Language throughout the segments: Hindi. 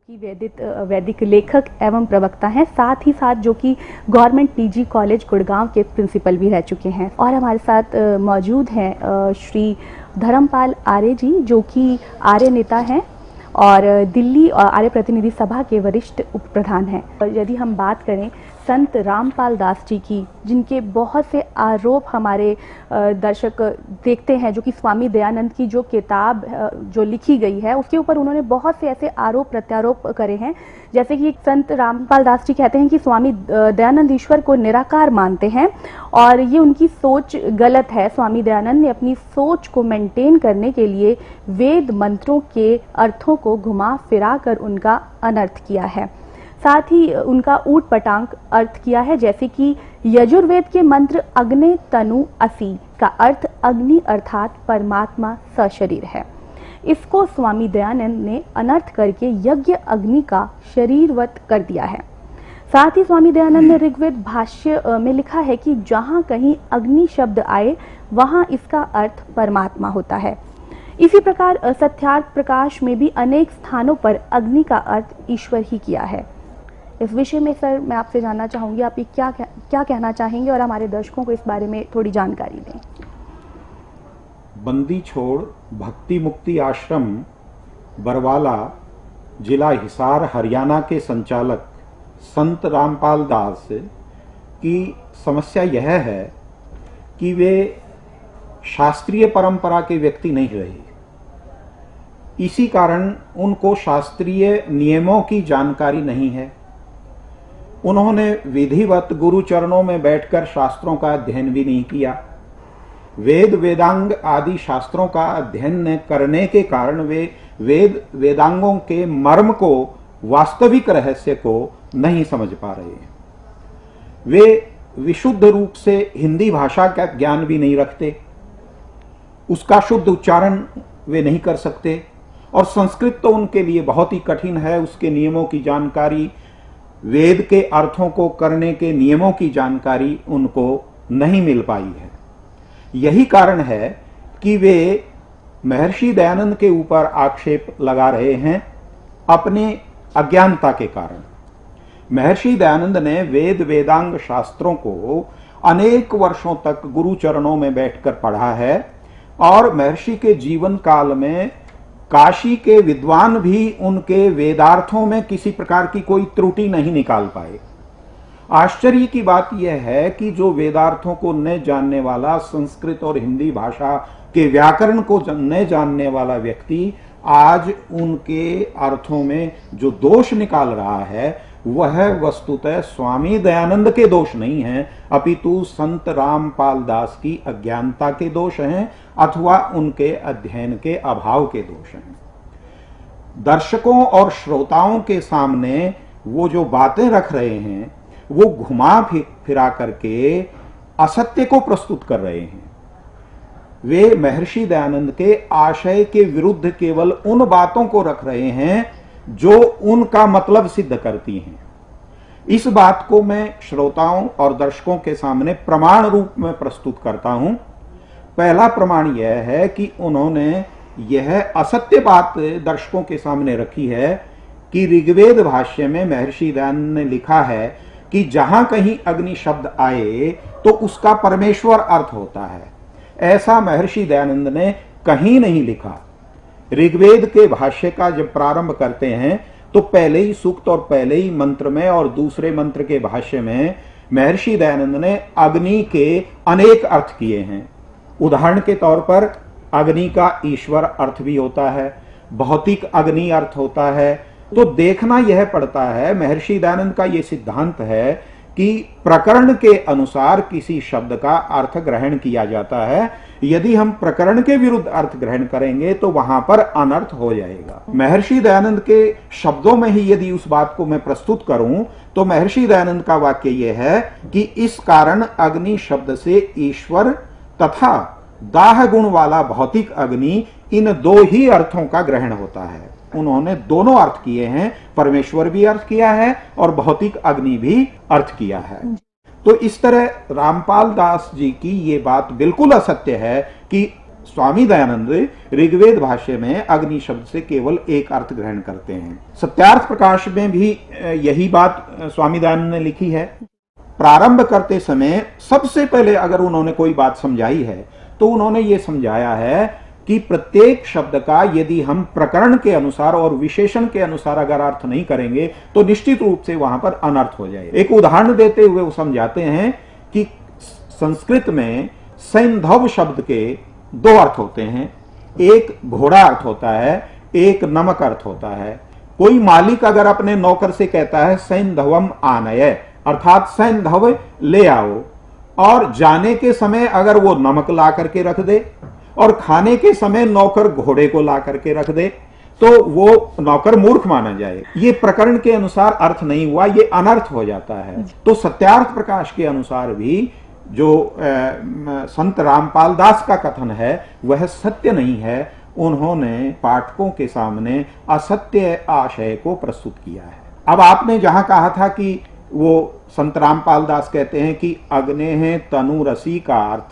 कि वैदिक लेखक एवं प्रवक्ता हैं, साथ ही साथ जो कि गवर्नमेंट पीजी कॉलेज गुड़गांव के प्रिंसिपल भी रह चुके हैं। और हमारे साथ मौजूद हैं श्री धर्मपाल आर्य जी, जो कि आर्य नेता हैं और दिल्ली आर्य प्रतिनिधि सभा के वरिष्ठ उप प्रधान हैं। और यदि हम बात करें संत रामपाल दास जी की, जिनके बहुत से आरोप हमारे दर्शक देखते हैं, जो कि स्वामी दयानंद की जो किताब जो लिखी गई है उसके ऊपर उन्होंने बहुत से ऐसे आरोप प्रत्यारोप करे हैं। जैसे कि संत रामपाल दास जी कहते हैं कि स्वामी दयानंद ईश्वर को निराकार मानते हैं और ये उनकी सोच गलत है। स्वामी दयानंद ने अपनी सोच को मेंटेन करने के लिए वेद मंत्रों के अर्थों को घुमा फिरा कर उनका अनर्थ किया है, साथ ही उनका ऊट पटांग अर्थ किया है। जैसे कि यजुर्वेद के मंत्र अग्ने तनु असि का अर्थ अग्नि अर्थात परमात्मा सशरीर है। इसको स्वामी दयानंद ने अनर्थ करके यज्ञ अग्नि का शरीरवत कर दिया है। साथ ही स्वामी दयानंद ने ऋग्वेद भाष्य में लिखा है कि जहां कहीं अग्नि शब्द आए वहां इसका अर्थ परमात्मा होता है। इसी प्रकार सत्यार्थ प्रकाश में भी अनेक स्थानों पर अग्नि का अर्थ ईश्वर ही किया है। इस विषय में सर मैं आपसे जानना चाहूंगी, आप ये क्या कहना चाहेंगे और हमारे दर्शकों को इस बारे में थोड़ी जानकारी दें। बंदी छोड़ भक्ति मुक्ति आश्रम बरवाला, जिला हिसार, हरियाणा के संचालक संत रामपाल दास की समस्या यह है कि वे शास्त्रीय परंपरा के व्यक्ति नहीं रहे। इसी कारण उनको शास्त्रीय नियमों की जानकारी नहीं है। उन्होंने विधिवत गुरु चरणों में बैठकर शास्त्रों का अध्ययन भी नहीं किया। वेद वेदांग आदि शास्त्रों का अध्ययन करने के कारण वे वेदांगों के मर्म को, वास्तविक रहस्य को नहीं समझ पा रहे हैं। वे विशुद्ध रूप से हिंदी भाषा का ज्ञान भी नहीं रखते, उसका शुद्ध उच्चारण वे नहीं कर सकते, और संस्कृत तो उनके लिए बहुत ही कठिन है। उसके नियमों की जानकारी, वेद के अर्थों को करने के नियमों की जानकारी उनको नहीं मिल पाई है। यही कारण है कि वे महर्षि दयानंद के ऊपर आक्षेप लगा रहे हैं अपने अज्ञानता के कारण। महर्षि दयानंद ने वेद वेदांग शास्त्रों को अनेक वर्षों तक गुरु चरणों में बैठकर पढ़ा है और महर्षि के जीवन काल में काशी के विद्वान भी उनके वेदार्थों में किसी प्रकार की कोई त्रुटि नहीं निकाल पाए। आश्चर्य की बात यह है कि जो वेदार्थों को न जानने वाला, संस्कृत और हिंदी भाषा के व्याकरण को न जानने वाला व्यक्ति आज उनके अर्थों में जो दोष निकाल रहा है वह वस्तुतः स्वामी दयानंद के दोष नहीं हैं, अपितु संत रामपाल दास की अज्ञानता के दोष हैं अथवा उनके अध्ययन के अभाव के दोष हैं। दर्शकों और श्रोताओं के सामने वो जो बातें रख रहे हैं वो घुमा फिरा करके असत्य को प्रस्तुत कर रहे हैं। वे महर्षि दयानंद के आशय के विरुद्ध केवल उन बातों को रख रहे हैं जो उनका मतलब सिद्ध करती हैं। इस बात को मैं श्रोताओं और दर्शकों के सामने प्रमाण रूप में प्रस्तुत करता हूं। पहला प्रमाण यह है कि उन्होंने यह असत्य बात दर्शकों के सामने रखी है कि ऋग्वेद भाष्य में महर्षि दयानंद ने लिखा है कि जहां कहीं अग्नि शब्द आए तो उसका परमेश्वर अर्थ होता है। ऐसा महर्षि दयानंद ने कहीं नहीं लिखा। ऋग्वेद के भाष्य का जब प्रारंभ करते हैं तो पहले ही सूक्त और पहले ही मंत्र में और दूसरे मंत्र के भाष्य में महर्षि दयानंद ने अग्नि के अनेक अर्थ किए हैं। उदाहरण के तौर पर अग्नि का ईश्वर अर्थ भी होता है, भौतिक अग्नि अर्थ होता है। तो देखना यह पड़ता है, महर्षि दयानंद का यह सिद्धांत है कि प्रकरण के अनुसार किसी शब्द का अर्थ ग्रहण किया जाता है। यदि हम प्रकरण के विरुद्ध अर्थ ग्रहण करेंगे तो वहां पर अनर्थ हो जाएगा। महर्षि दयानंद के शब्दों में ही यदि उस बात को मैं प्रस्तुत करूं तो महर्षि दयानंद का वाक्य यह है कि इस कारण अग्नि शब्द से ईश्वर तथा दाह गुण वाला भौतिक अग्नि, इन दो ही अर्थों का ग्रहण होता है। उन्होंने दोनों अर्थ किए हैं, परमेश्वर भी अर्थ किया है और भौतिक अग्नि भी अर्थ किया है। तो इस तरह रामपाल दास जी की ये बात बिल्कुल असत्य है कि स्वामी दयानंद ऋग्वेद भाष्य में अग्नि शब्द से केवल एक अर्थ ग्रहण करते हैं। सत्यार्थ प्रकाश में भी यही बात स्वामी दयानंद ने लिखी है। प्रारंभ करते समय सबसे पहले अगर उन्होंने कोई बात समझाई है तो उन्होंने ये समझाया है कि प्रत्येक शब्द का यदि हम प्रकरण के अनुसार और विशेषण के अनुसार अगर अर्थ नहीं करेंगे तो निश्चित रूप से वहां पर अनर्थ हो जाए। एक उदाहरण देते हुए वो समझाते हैं कि संस्कृत में सैंधव शब्द के दो अर्थ होते हैं, एक घोड़ा अर्थ होता है, एक नमक अर्थ होता है। कोई मालिक अगर अपने नौकर से कहता है सैंधवम आनय, अर्थात सैंधव ले आओ, और जाने के समय अगर वो नमक ला करके रख दे और खाने के समय नौकर घोड़े को ला करके रख दे तो वो नौकर मूर्ख माना जाए। ये प्रकरण के अनुसार अर्थ नहीं हुआ, ये अनर्थ हो जाता है। तो सत्यार्थ प्रकाश के अनुसार भी जो संत रामपाल दास का कथन है वह सत्य नहीं है। उन्होंने पाठकों के सामने असत्य आशय को प्रस्तुत किया है। अब आपने जहां कहा था कि वो संत रामपाल दास कहते हैं कि अग्ने है तनु रसी का अर्थ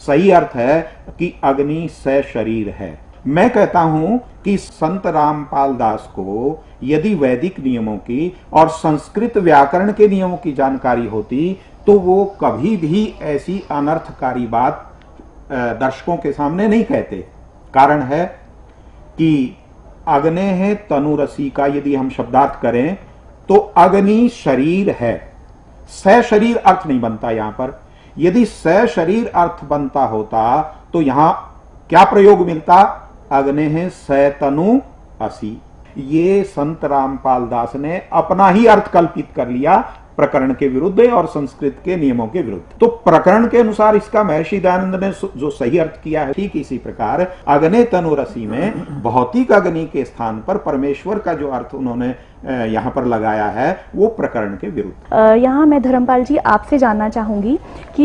सही अर्थ है कि अग्नि स शरीर है। मैं कहता हूं कि संत रामपाल दास को यदि वैदिक नियमों की और संस्कृत व्याकरण के नियमों की जानकारी होती तो वो कभी भी ऐसी अनर्थकारी बात दर्शकों के सामने नहीं कहते। कारण है कि अग्ने है तनु रसी का यदि हम शब्दार्थ करें तो अग्नि शरीर है, स शरीर अर्थ नहीं बनता। यहां पर यदि स शरीर अर्थ बनता होता तो यहां क्या प्रयोग मिलता? अग्ने है स तनु असी। ये संत रामपाल दास ने अपना ही अर्थ कल्पित कर लिया प्रकरण के विरुद्ध और संस्कृत के नियमों के विरुद्ध। तो प्रकरण के अनुसार इसका महर्षि दयानंद ने जो सही अर्थ किया है, ठीक इसी प्रकार अग्ने तनु रसी में भौतिक अग्नि के स्थान पर परमेश्वर का जो अर्थ उन्होंने यहाँ पर लगाया है वो प्रकरण के विरुद्ध। यहाँ मैं धर्मपाल जी आपसे जानना चाहूंगी कि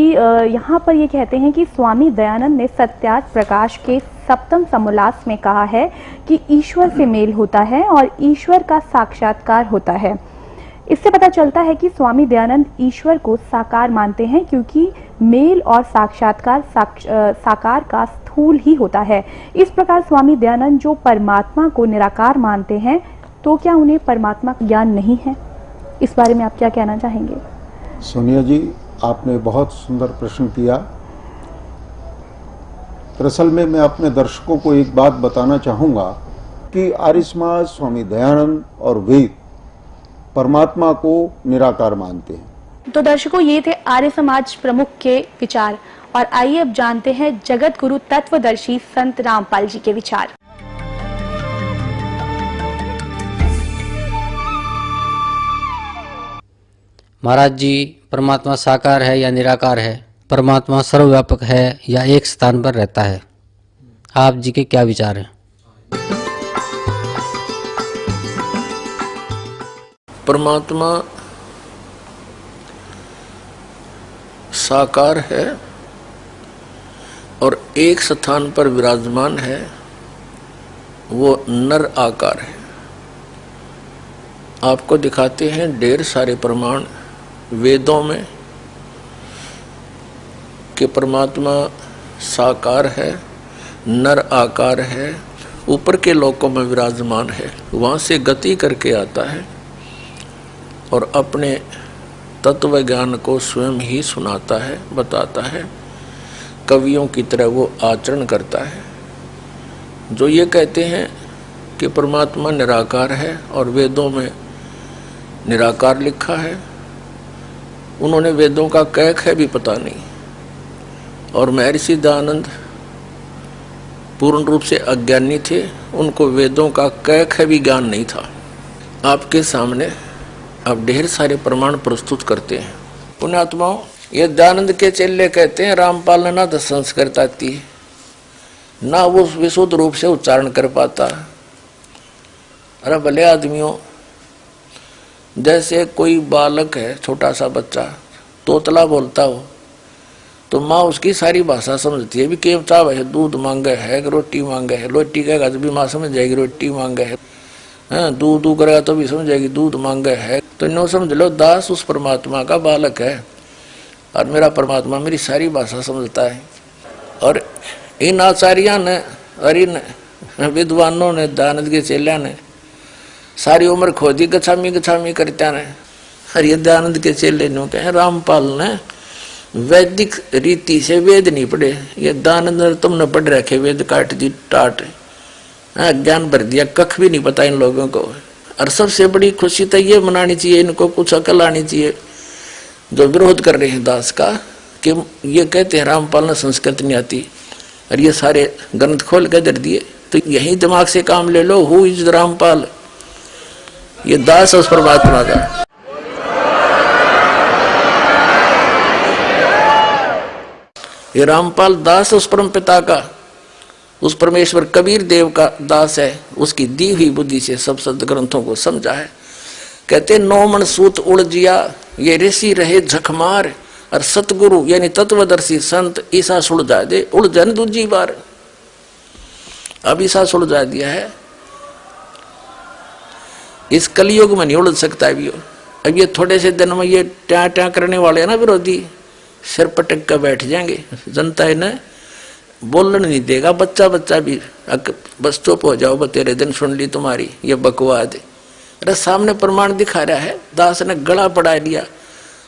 यहाँ पर ये कहते हैं कि स्वामी दयानंद ने सत्यार्थ प्रकाश के सप्तम समोल्लास में कहा है कि ईश्वर से मेल होता है और ईश्वर का साक्षात्कार होता है। इससे पता चलता है कि स्वामी दयानंद ईश्वर को साकार मानते हैं क्योंकि मेल और साक्षात्कार साकार का स्थूल ही होता है। इस प्रकार स्वामी दयानंद जो परमात्मा को निराकार मानते हैं तो क्या उन्हें परमात्मा का ज्ञान नहीं है? इस बारे में आप क्या कहना चाहेंगे? सोनिया जी, आपने बहुत सुंदर प्रश्न किया। दरअसल में मैं अपने दर्शकों को एक बात बताना चाहूंगा कि आर्य समाज, स्वामी दयानंद और वेद परमात्मा को निराकार मानते हैं। तो दर्शकों, ये थे आर्य समाज प्रमुख के विचार और आइए अब जानते हैं जगत गुरु तत्वदर्शी संत रामपाल जी के विचार। महाराज जी, परमात्मा साकार है या निराकार है? परमात्मा सर्वव्यापक है या एक स्थान पर रहता है? आप जी के क्या विचार हैं? परमात्मा साकार है और एक स्थान पर विराजमान है, वो नर आकार है। आपको दिखाते हैं ढेर सारे प्रमाण वेदों में कि परमात्मा साकार है, नर आकार है, ऊपर के लोकों में विराजमान है, वहाँ से गति करके आता है और अपने तत्व ज्ञान को स्वयं ही सुनाता है, बताता है। कवियों की तरह वो आचरण करता है। जो ये कहते हैं कि परमात्मा निराकार है और वेदों में निराकार लिखा है, उन्होंने वेदों का कैक है भी पता नहीं। और महर्षि दयानंद पूर्ण रूप से अज्ञानी थे, उनको वेदों का कैक है भी ज्ञान नहीं था। आपके सामने अब ढेर सारे प्रमाण प्रस्तुत करते हैं। पुण्यात्माओं, ये दयानंद के चेले कहते हैं रामपाल ने ना तो संस्कृत आती, ना वो विशुद्ध रूप से उच्चारण कर पाता। अरे भले आदमियों, जैसे कोई बालक है, छोटा सा बच्चा तोतला बोलता हो तो माँ उसकी सारी भाषा समझती है। भी केव चाव है, दूध मांगे है, रोटी मांगे है, रोटी कहेगा तो भी माँ समझ जाएगी रोटी मांगे है। दूध दू करेगा तो भी समझ जाएगी दूध मांगे है। तो नो समझ लो, दास उस परमात्मा का बालक है और मेरा परमात्मा मेरी सारी भाषा समझता है। और इन आचार्यों ने और इन विद्वानों ने, दयानंद के चेलिया ने सारी उम्र खोदी गछामी गछामी करता ने। और ये दयानंद के चेले नो कहे रामपाल ने वैदिक रीति से वेद नहीं पढ़े, ये दयानंद तुमने पढ़ रखे वेद काट दी टाट, ज्ञान भर दिया, कख भी नहीं पता इन लोगों को। और सबसे बड़ी खुशी तो ये मनानी चाहिए, इनको कुछ अकल आनी चाहिए जो विरोध कर रहे हैं दास का, कि ये कहते हैं रामपाल ने संस्कृत नहीं आती और ये सारे ग्रंथ खोल के दर दिए। तो यही दिमाग से काम ले लो, हु इज रामपाल, ये दास उस परमात्मा का। ये रामपाल दास उस परम पिता का, उस परमेश्वर कबीर देव का दास है, उसकी दी हुई बुद्धि से सब सद ग्रंथों को समझा है। कहते 9 मन सूत उलझिया, ये ऋषि रहे झकमार, और सतगुरु यानी तत्वदर्शी संत ईसा सुलझा दे, उलझन दूजी बार। अब ईसा सुलझा दिया है, इस कलयुग में नहीं उलझ सकता भी। अब ये थोड़े से दिन में ये ट्या ट्या करने वाले हैं ना विरोधी, सिर पटक कर बैठ जाएंगे, जनता इन्हें बोलने नहीं देगा। बच्चा बच्चा भी बस चुप हो जाओ, तेरे दिन सुन ली तुम्हारी, ये बकवाद है। अरे सामने प्रमाण दिखा रहा है, दास ने गला पड़ा लिया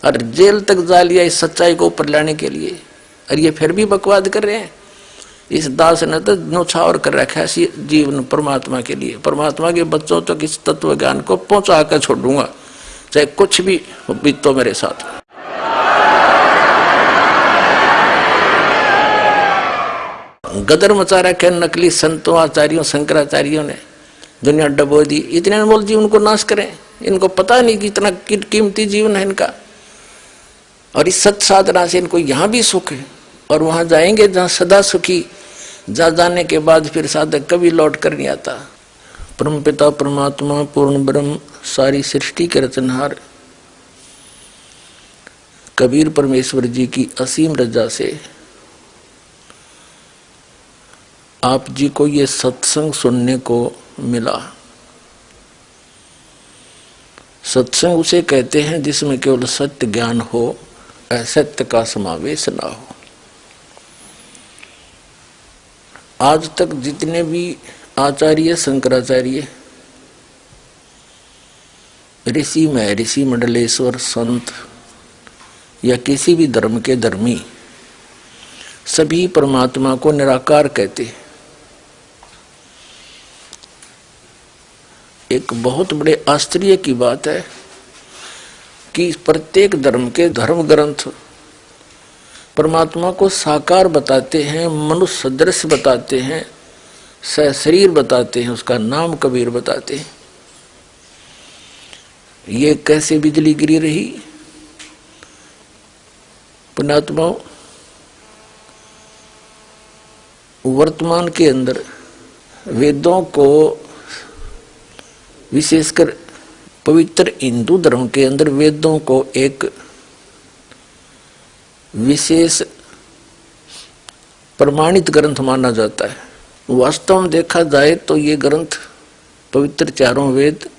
और जेल तक जा लिया इस सच्चाई को ऊपर लाने के लिए, और ये फिर भी बकवाद कर रहे हैं। इस दास ने तो न्योछावर कर रखा है जीवन परमात्मा के लिए। परमात्मा के बच्चों तक इस तत्व ज्ञान को पहुंचा कर छोड़ूंगा, चाहे कुछ भी बीतो मेरे साथ। गदर मचा रखे नकली संतों आचार्यों शंकराचार्यों ने, दुनिया डबो दी। इतने अनमोल जीवन को नाश करें, इनको पता नहीं कि इतना कीमती जीवन है इनका। और इस सत साधना से इनको यहाँ भी सुख है, और वहां जाएंगे जहाँ सदा सुखी, जहाँ जाने के बाद फिर साधक कभी लौट कर नहीं आता। परम पिता परमात्मा पूर्ण ब्रह्म सारी सृष्टि के रचनहार कबीर परमेश्वर जी की असीम रजा से आप जी को ये सत्संग सुनने को मिला। सत्संग उसे कहते हैं जिसमें केवल सत्य ज्ञान हो, असत्य का समावेश ना हो। आज तक जितने भी आचार्य शंकराचार्य, ऋषि में ऋषि मंडलेश्वर संत या किसी भी धर्म के धर्मी, सभी परमात्मा को निराकार कहते हैं। एक बहुत बड़े आश्चर्य की बात है कि प्रत्येक धर्म के धर्म ग्रंथ परमात्मा को साकार बताते हैं, मनुष्य सदृश बताते हैं, सशरीर बताते हैं, उसका नाम कबीर बताते हैं। ये कैसे बिजली गिरी रही पुण्यात्माओं। वर्तमान के अंदर वेदों को, विशेषकर पवित्र हिंदू धर्म के अंदर वेदों को एक विशेष प्रमाणित ग्रंथ माना जाता है। वास्तव में देखा जाए तो ये ग्रंथ पवित्र चारों वेद,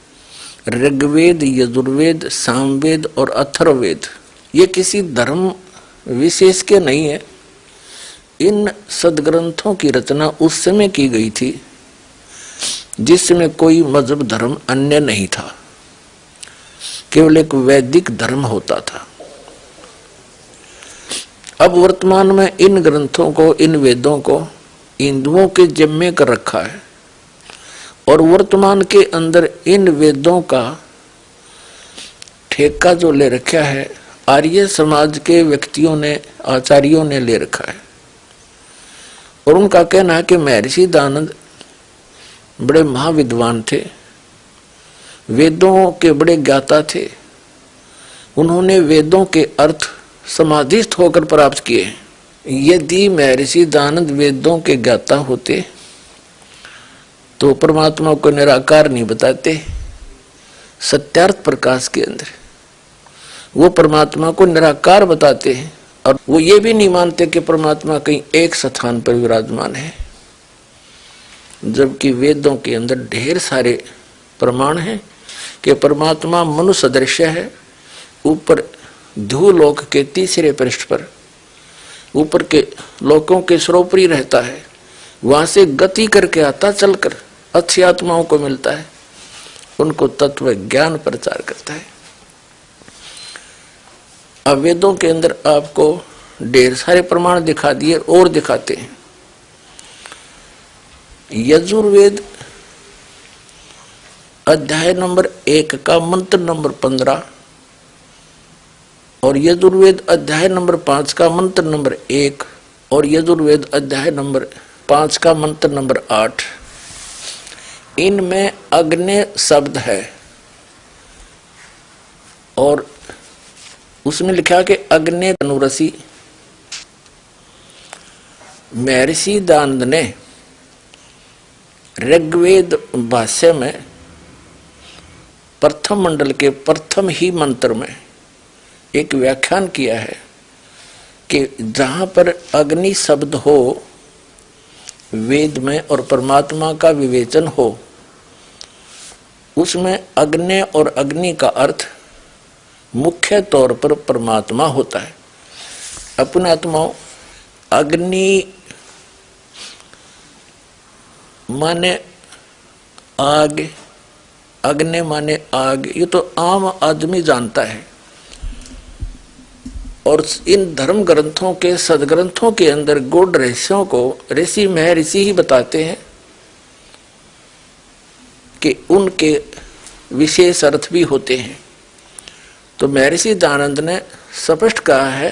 ऋग्वेद, यजुर्वेद, सामवेद और अथर्ववेद, ये किसी धर्म विशेष के नहीं है। इन सदग्रंथों की रचना उस समय की गई थी जिसमें कोई मजहब धर्म अन्य नहीं था, केवल एक वैदिक धर्म होता था। अब वर्तमान में इन ग्रंथों को, इन वेदों को हिंदुओं के जिम्मे कर रखा है, और वर्तमान के अंदर इन वेदों का ठेका जो ले रखा है आर्य समाज के व्यक्तियों ने, आचार्यों ने ले रखा है। और उनका कहना है कि महर्षि दयानंद बड़े महाविद्वान थे, वेदों के बड़े ज्ञाता थे, उन्होंने वेदों के अर्थ समाधिस्थ होकर प्राप्त किए। यदि महर्षि दयानंद वेदों के ज्ञाता होते तो परमात्मा को निराकार नहीं बताते। सत्यार्थ प्रकाश के अंदर वो परमात्मा को निराकार बताते हैं, और वो ये भी नहीं मानते कि परमात्मा कहीं एक स्थान पर विराजमान है, जबकि वेदों के अंदर ढेर सारे प्रमाण हैं कि परमात्मा मनुष्य सदृश है। ऊपर ध्रुवलोक के तीसरे पृष्ठ पर ऊपर के लोकों के सर्वोपरि रहता है, वहां से गति करके आता, चलकर अच्छी आत्माओं को मिलता है, उनको तत्व ज्ञान प्रचार करता है। अब वेदों के अंदर आपको ढेर सारे प्रमाण दिखा दिए और दिखाते हैं। यजुर्वेद अध्याय नंबर 1 का मंत्र नंबर 15 और यजुर्वेद अध्याय नंबर 5 का मंत्र नंबर 1 और यजुर्वेद अध्याय नंबर 5 का मंत्र नंबर 8, इनमें अग्नि शब्द है और उसमें लिखा कि अग्नि अनुरसी। महर्षि दानंद ने ऋग्वेद भाष्य में प्रथम मंडल के प्रथम ही मंत्र में एक व्याख्यान किया है कि जहां पर अग्नि शब्द हो वेद में और परमात्मा का विवेचन हो, उसमें अग्नि और अग्नि का अर्थ मुख्य तौर पर परमात्मा होता है। अपने आत्माओं, अग्नि माने आग, अग्नि माने आग, ये तो आम आदमी जानता है। और इन धर्म ग्रंथों के सदग्रंथों के अंदर गूढ़ रहस्यों को ऋषि महर्षि ही बताते हैं कि उनके विशेष अर्थ भी होते हैं। तो महर्षि दानंद ने स्पष्ट कहा है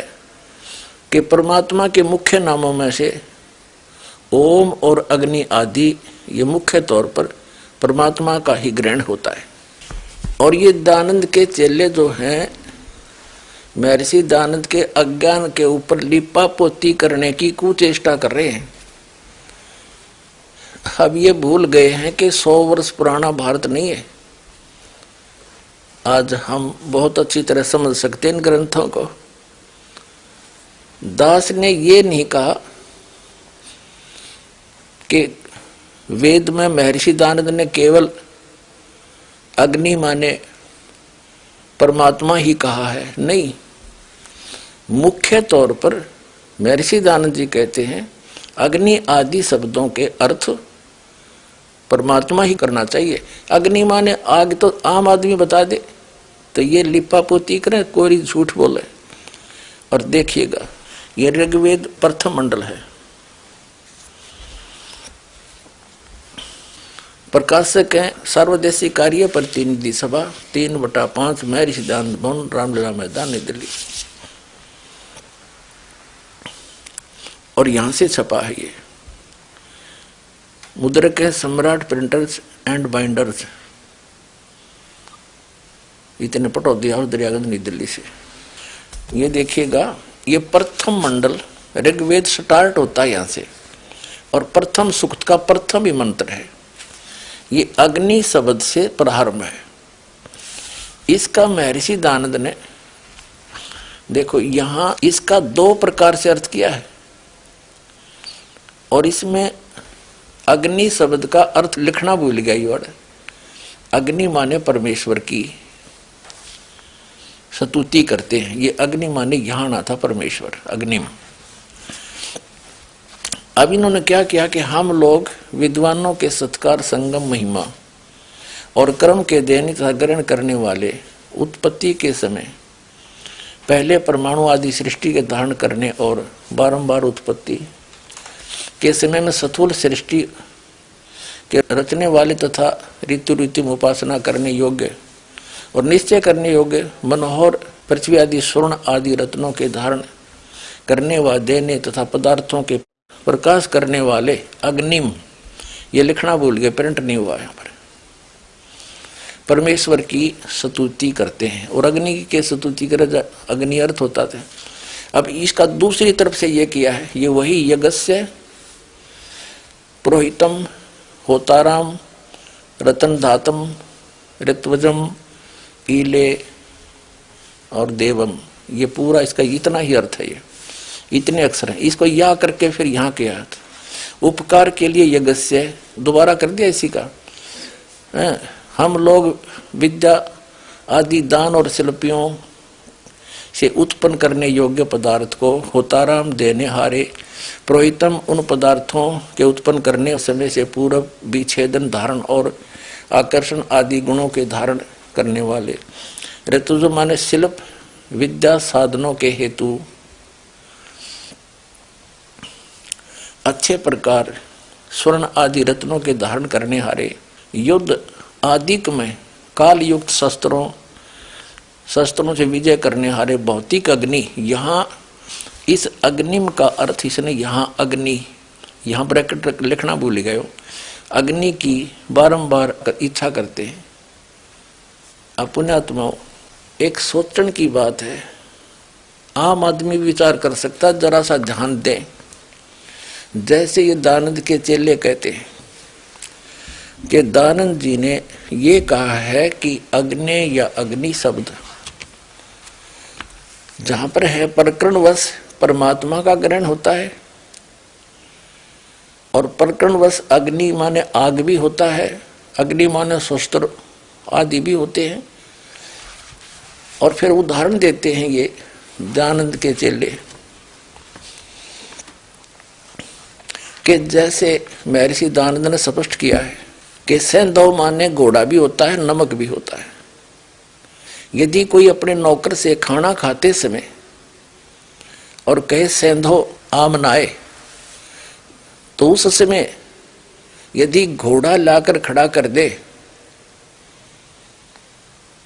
कि परमात्मा के मुख्य नामों में से ओम और अग्नि आदि ये मुख्य तौर पर परमात्मा का ही ग्रहण होता है। और ये दानंद के चेले जो हैं, महर्षि दानंद के अज्ञान के ऊपर लिपा पोती करने की कुचेष्टा कर रहे हैं। अब ये भूल गए हैं कि 100 वर्ष पुराना भारत नहीं है। आज हम बहुत अच्छी तरह समझ सकते हैं इन ग्रंथों को। दास ने ये नहीं कहा कि वेद में महर्षि दानंद ने केवल अग्नि माने परमात्मा ही कहा है, नहीं। मुख्य तौर पर महर्षि दानंद जी कहते हैं अग्नि आदि शब्दों के अर्थ परमात्मा ही करना चाहिए। अग्नि माने आग तो आम आदमी बता दे तो ये लिपा पोती करें, कोई झूठ बोले। और देखिएगा ये ऋग्वेद प्रथम मंडल है। प्रकाशक है सर्वदेशी कार्य प्रतिनिधि सभा 3/5 महर्षि दानंद भवन, रामलीला मैदान, नई दिल्ली। और यहां से छपा है ये। मुद्रक है सम्राट प्रिंटर्स एंड बाइंडर्स, इतने पटौदी और दरियागंज, नई दिल्ली से। ये देखिएगा ये प्रथम मंडल ऋग्वेद स्टार्ट होता है यहां से और प्रथम सूक्त का प्रथम ही मंत्र है। ये अग्नि शब्द से प्रारंभ है। इसका महर्षि दानंद ने देखो यहां इसका 2 प्रकार से अर्थ किया है और इसमें अग्नि शब्द का अर्थ लिखना भूल गया। ये वर्ड अग्नि माने परमेश्वर की स्तुति करते हैं। ये अग्नि माने यहां ना था परमेश्वर, अग्नि में। अब इन्होंने क्या किया कि हम लोग विद्वानों के सत्कार, संगम, महिमा और कर्म के दैनिक ग्रहण करने वाले उत्पत्ति के समय पहले परमाणु आदि सृष्टि के धारण करने और बारंबार उत्पत्ति के समय में स्थूल सृष्टि के रचने वाले तथा ऋतु ऋतु में उपासना करने योग्य और निश्चय करने योग्य मनोहर पृथ्वी आदि स्वर्ण आदि रत्नों के धारण करने व देने तथा पदार्थों के प्रकाश करने वाले अग्निम, ये लिखना भूल गए, प्रिंट नहीं हुआ यहाँ पर, परमेश्वर की स्तुति करते हैं। और अग्नि के स्तुति कर अग्नि अर्थ होता था। अब इसका दूसरी तरफ से ये किया है, ये वही यज्ञस्य पुरोहितम होताराम रतन धातम ऋत्वजम ईले और देवम, ये पूरा इसका इतना ही अर्थ है। ये इतने अक्षर हैं, इसको या करके फिर यहाँ किया उपकार के लिए यज्ञस्य दोबारा कर दिया इसी का। हम लोग विद्या आदि दान और से उत्पन्न करने योग्य पदार्थ को होताराम देने हारे प्रोहितम उन पदार्थों के उत्पन्न करने समय से पूर्व विच्छेदन धारण और आकर्षण आदि गुणों के धारण करने वाले ऋतुज माने शिल्प विद्या साधनों के हेतु अच्छे प्रकार स्वर्ण आदि रत्नों के धारण करने हारे युद्ध आदिक में काल युक्त शस्त्रों से विजय करने हारे भौतिक अग्नि। यहाँ इस अग्निम का अर्थ इसने यहाँ अग्नि, यहाँ ब्रैकेट लिखना भूल गए हो, अग्नि की बारंबार इच्छा करते हैं। अपने आत्माओं एक सोचने की बात है, आम आदमी विचार कर सकता, जरा सा ध्यान दें। जैसे ये दानंद के चेले कहते हैं कि दानंद जी ने ये कहा है कि अग्नि या अग्नि शब्द जहां पर है प्रकरणवश परमात्मा का ग्रहण होता है और प्रकरणवश अग्नि माने आग भी होता है, अग्नि माने शस्त्र आदि भी होते हैं। और फिर उदाहरण देते हैं ये दानंद के चेले कि जैसे महर्षि दानंद ने स्पष्ट किया है कि सैंधव माने घोड़ा भी होता है, नमक भी होता है। यदि कोई अपने नौकर से खाना खाते समय और कहे सैंधव आमनाए, तो उस समय यदि घोड़ा लाकर खड़ा कर दे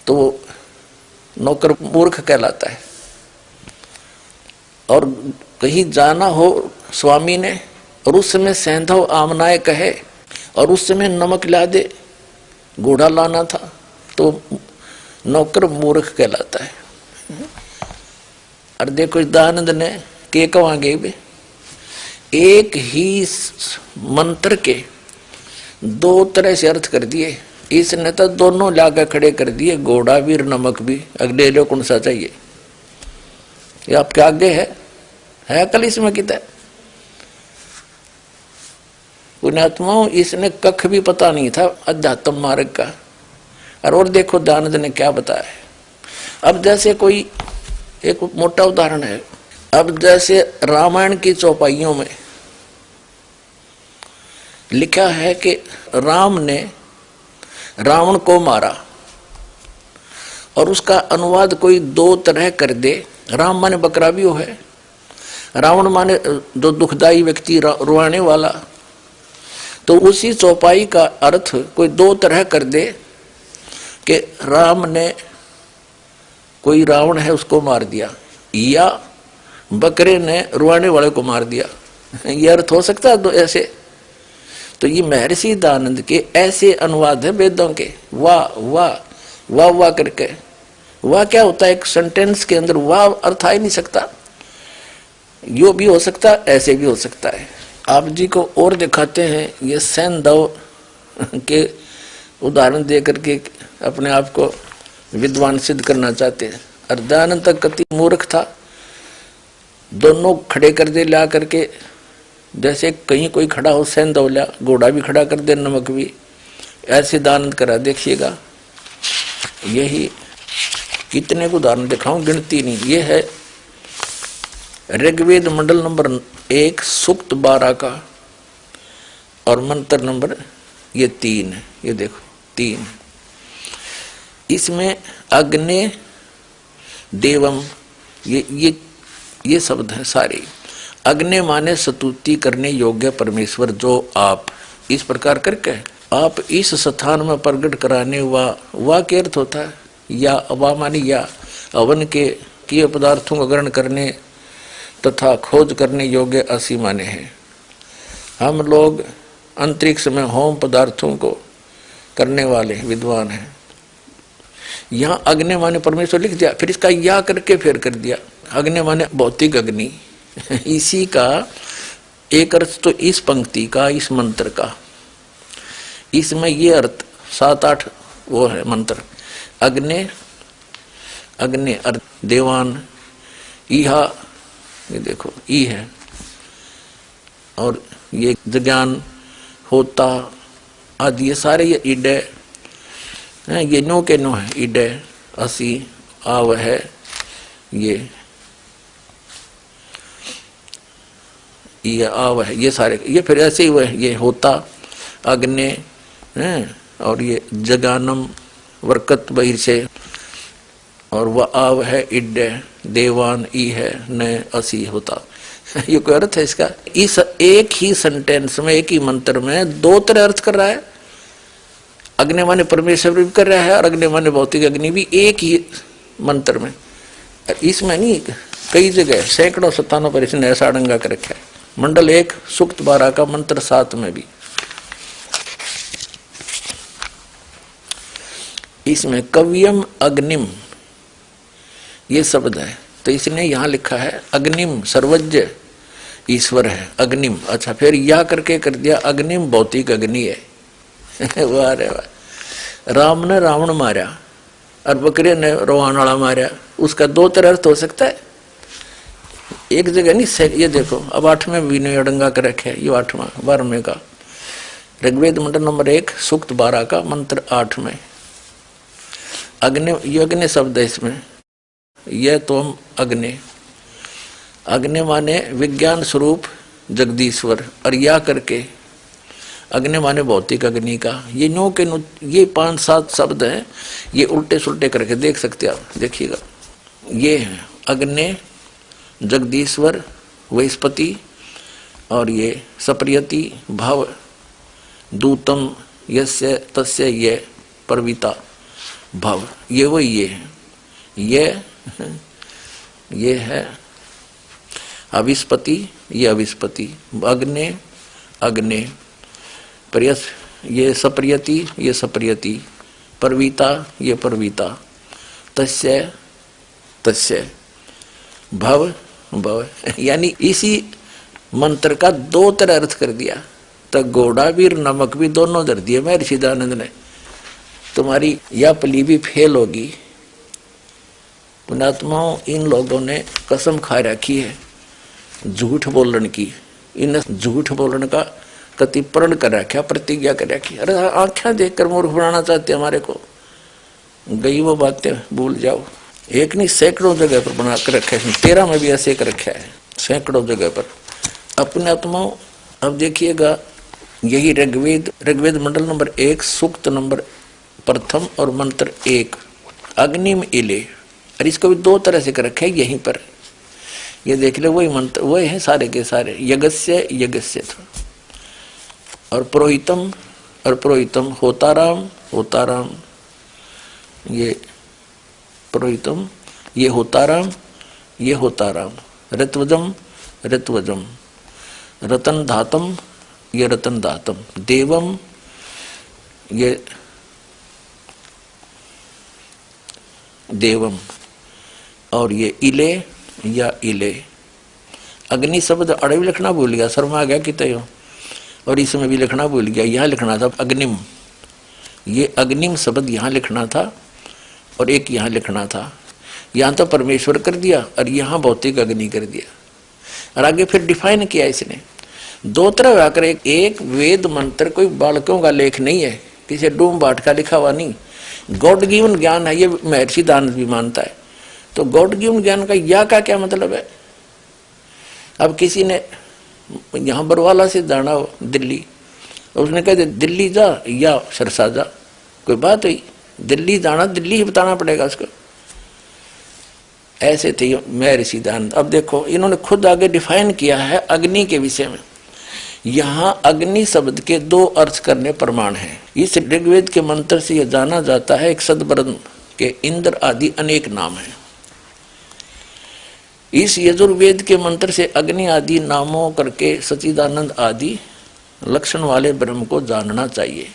तो नौकर मूर्ख कहलाता है। और कहीं जाना हो स्वामी ने और उस समय सैंधव आमनाए कहे और उस समय नमक ला दे, घोड़ा लाना था, तो नौकर मूर्ख कहलाता है। और देखो दानंद ने के कवांगे भी एक ही मंत्र के दो तरह से अर्थ कर दिए। इसने तो दोनों लाकर खड़े कर दिए, घोड़ा भी और नमक भी। अगले लो कौन सा चाहिए? ये आपके आगे है कल इसमें कितना पुण्यात्माओं, इसने कख भी पता नहीं था अध्यात्म मार्ग का। और देखो दानंद ने क्या बताया है। अब जैसे कोई एक मोटा उदाहरण है, अब जैसे रामायण की चौपाइयों में लिखा है कि राम ने रावण को मारा और उसका अनुवाद कोई दो तरह कर दे। राम माने बकरा भी हो है, रावण माने जो दुखदाई व्यक्ति रुआने वाला। तो उसी चौपाई का अर्थ कोई दो तरह कर दे कि राम ने कोई रावण है उसको मार दिया या बकरे ने रुआने वाले को मार दिया। ये अर्थ हो सकता है तो ऐसे। तो ये महर्षि दानंद के ऐसे अनुवाद है वेदों के। वाह वाह वाह वाह करके। वाह क्या होता है? एक सेंटेंस के अंदर वाह अर्थ आ ही नहीं सकता। यो भी हो सकता, ऐसे भी हो सकता है। आप जी को और दिखाते हैं, ये सैंधव के उदाहरण दे करके अपने आप को विद्वान सिद्ध करना चाहते हैं। और दयानंद तक कति मूर्ख था, दोनों खड़े कर दे ला करके। जैसे कहीं कोई खड़ा हो सैंधव ला, घोड़ा भी खड़ा कर दे, नमक भी, ऐसे दानंद करा। देखिएगा यही कितने को उदाहरण दिखाऊं, गिनती नहीं। ये है ऋग्वेद मंडल नंबर 1 सूक्त 12 का और मंत्र नंबर ये 3 है। ये देखो 3, इसमें अग्नि देवम ये शब्द है सारे। अग्नि माने स्तुति करने योग्य परमेश्वर, जो आप इस प्रकार करके आप इस स्थान में प्रकट कराने वा के अर्थ होता है। या वा मानी या अवन के किए पदार्थों को ग्रहण करने तथा खोज करने योग्य असी माने हैं। हम लोग अंतरिक्ष में होम पदार्थों को करने वाले विद्वान हैं। यहाँ अग्नि माने परमेश्वर लिख दिया, फिर इसका या करके फिर कर दिया। अग्नि माने भौतिक अग्नि। इसी का एक अर्थ तो इस पंक्ति का, इस मंत्र का, इसमें ये अर्थ 7-8 वो है मंत्र। अग्नि अग्नि अर्थ देवान, इहा ये देखो ई है, और ये ज्ञान होता आदि ये सारे ये इडे हैं, ये नो के नो है। इडे असी आव है, ये आव है, ये सारे, ये फिर ऐसे ही हुए, ये होता अग्नि हैं, और ये जगानम वरकत बहिर्षे, और वह आव है इड, देवान ई है, न असी होता। ये कोई अर्थ है इसका? इस एक ही सेंटेंस में, एक ही मंत्र में दो तरह अर्थ कर रहा है। अग्नि माने परमेश्वर भी कर रहा है और अग्नि माने भौतिक अग्नि भी, एक ही मंत्र में। इसमें नहीं, कई जगह सैकड़ों स्थानों पर इसने ऐसा अड़ंगा कर रखा है। मंडल 1 सूक्त 12 का मंत्र 7 में भी इसमें कव्यम अग्निम ये शब्द है, तो इसने यहां लिखा है अग्निम सर्वज्ञ ईश्वर है, अग्निम। अच्छा, फिर या करके कर दिया अग्निम भौतिक अग्नि है। वाह रे वाह। राम ने रावण मारा और बकरे ने रोहान वाला मारा, उसका दो तरह अर्थ हो सकता है, एक जगह नहीं। ये देखो अब 8वें विनय अड़ंगा कर रखे है, ये 8वां 12वें का ऋग्वेद मंडल नंबर 1 सूक्त 12 का मंत्र 8 में अग्नि, ये अग्नि शब्द है इसमें। यह तो हम अग्नि, अग्नि माने विज्ञान स्वरूप जगदीश्वर, और या करके अग्नि माने भौतिक अग्नि का। ये नो के नो, ये 5-7 शब्द हैं, ये उल्टे सुल्टे करके देख सकते आप, देखिएगा। ये है अग्नि, जगदीश्वर, वैस्पति, और ये सप्रियति भाव, दूतम यस्य तस्य ये परविता भाव, ये वही ये है। ये है अविस्पति, ये अविस्पति, अग्नि अग्नि, प्रियस ये सप्रियति, ये सप्रियति, परविता ये परविता, तस्य तस्य भव भव। यानी इसी मंत्र का दो तरह अर्थ कर दिया। तो घोड़ा भी और नमक भी दोनों धर दिए महर्षि दयानंद ने। तुम्हारी यह पली भी फेल होगी। पुण्यात्माओं, इन लोगों ने कसम खा रखी है झूठ बोलने की। इन झूठ बोलने का कति प्रण कर रखा, प्रतिज्ञा कर रखी। अरे आंखें देखकर मूर्ख बनाना चाहते हमारे को। गई वो बातें भूल जाओ। एक नहीं सैकड़ों जगह पर बना कर रखा है, 13 में भी ऐसे कर रखा है, सैकड़ों जगह पर। अपने आत्माओं, अब देखिएगा, यही ऋग्वेद मंडल नंबर 1 सूक्त नंबर 1 और मंत्र 1 अग्निम इले, और इसको भी दो तरह से कर रखा है यहीं पर। ये देख ले, वही मंत्र वही है सारे के सारे। यज्ञस्य यज्ञस्य और पुरोहितम होताराम होताराम, ये पुरोहितम ये होताराम ये होताराम, ऋत्वजम ऋत्वजम, रतन धातम ये रतन धातम, देवम ये देवम, और ये इले या इले। अग्नि शब्द अड़े भी लिखना भूल गया, शर्मा गया कि तय, और इसमें भी लिखना भूल गया। यहाँ लिखना था अग्निम, ये अग्निम शब्द यहाँ लिखना था और एक यहाँ लिखना था। यहाँ तो परमेश्वर कर दिया और यहाँ भौतिक अग्नि कर दिया, और आगे फिर डिफाइन किया इसने। दो तरह आकर एक वेद मंत्र कोई बालकों का लेख नहीं है, किसी डूम बाट का लिखा हुआ नहीं, गॉड गिवन ज्ञान है। ये महर्षि दयानंद भी मानता है। तो गॉड गिवन ज्ञान का या का क्या मतलब है? अब किसी ने यहाँ बरवाला से जाना हो दिल्ली, उसने कह दे दिल्ली जा या सरसा जा, कोई बात हुई? दिल्ली जाना दिल्ली ही बताना पड़ेगा उसको। ऐसे थे महर्षि दयानंद। अब देखो, इन्होंने खुद आगे डिफाइन किया है अग्नि के विषय में। यहाँ अग्नि शब्द के दो अर्थ करने प्रमाण है। इस ऋग्वेद के मंत्र से यह जाना जाता है एक सदब्रह्म के इंद्र आदि अनेक नाम है। इस यजुर्वेद के मंत्र से अग्नि आदि नामों करके सच्चिदानंद आदि लक्षण वाले ब्रह्म को जानना चाहिए।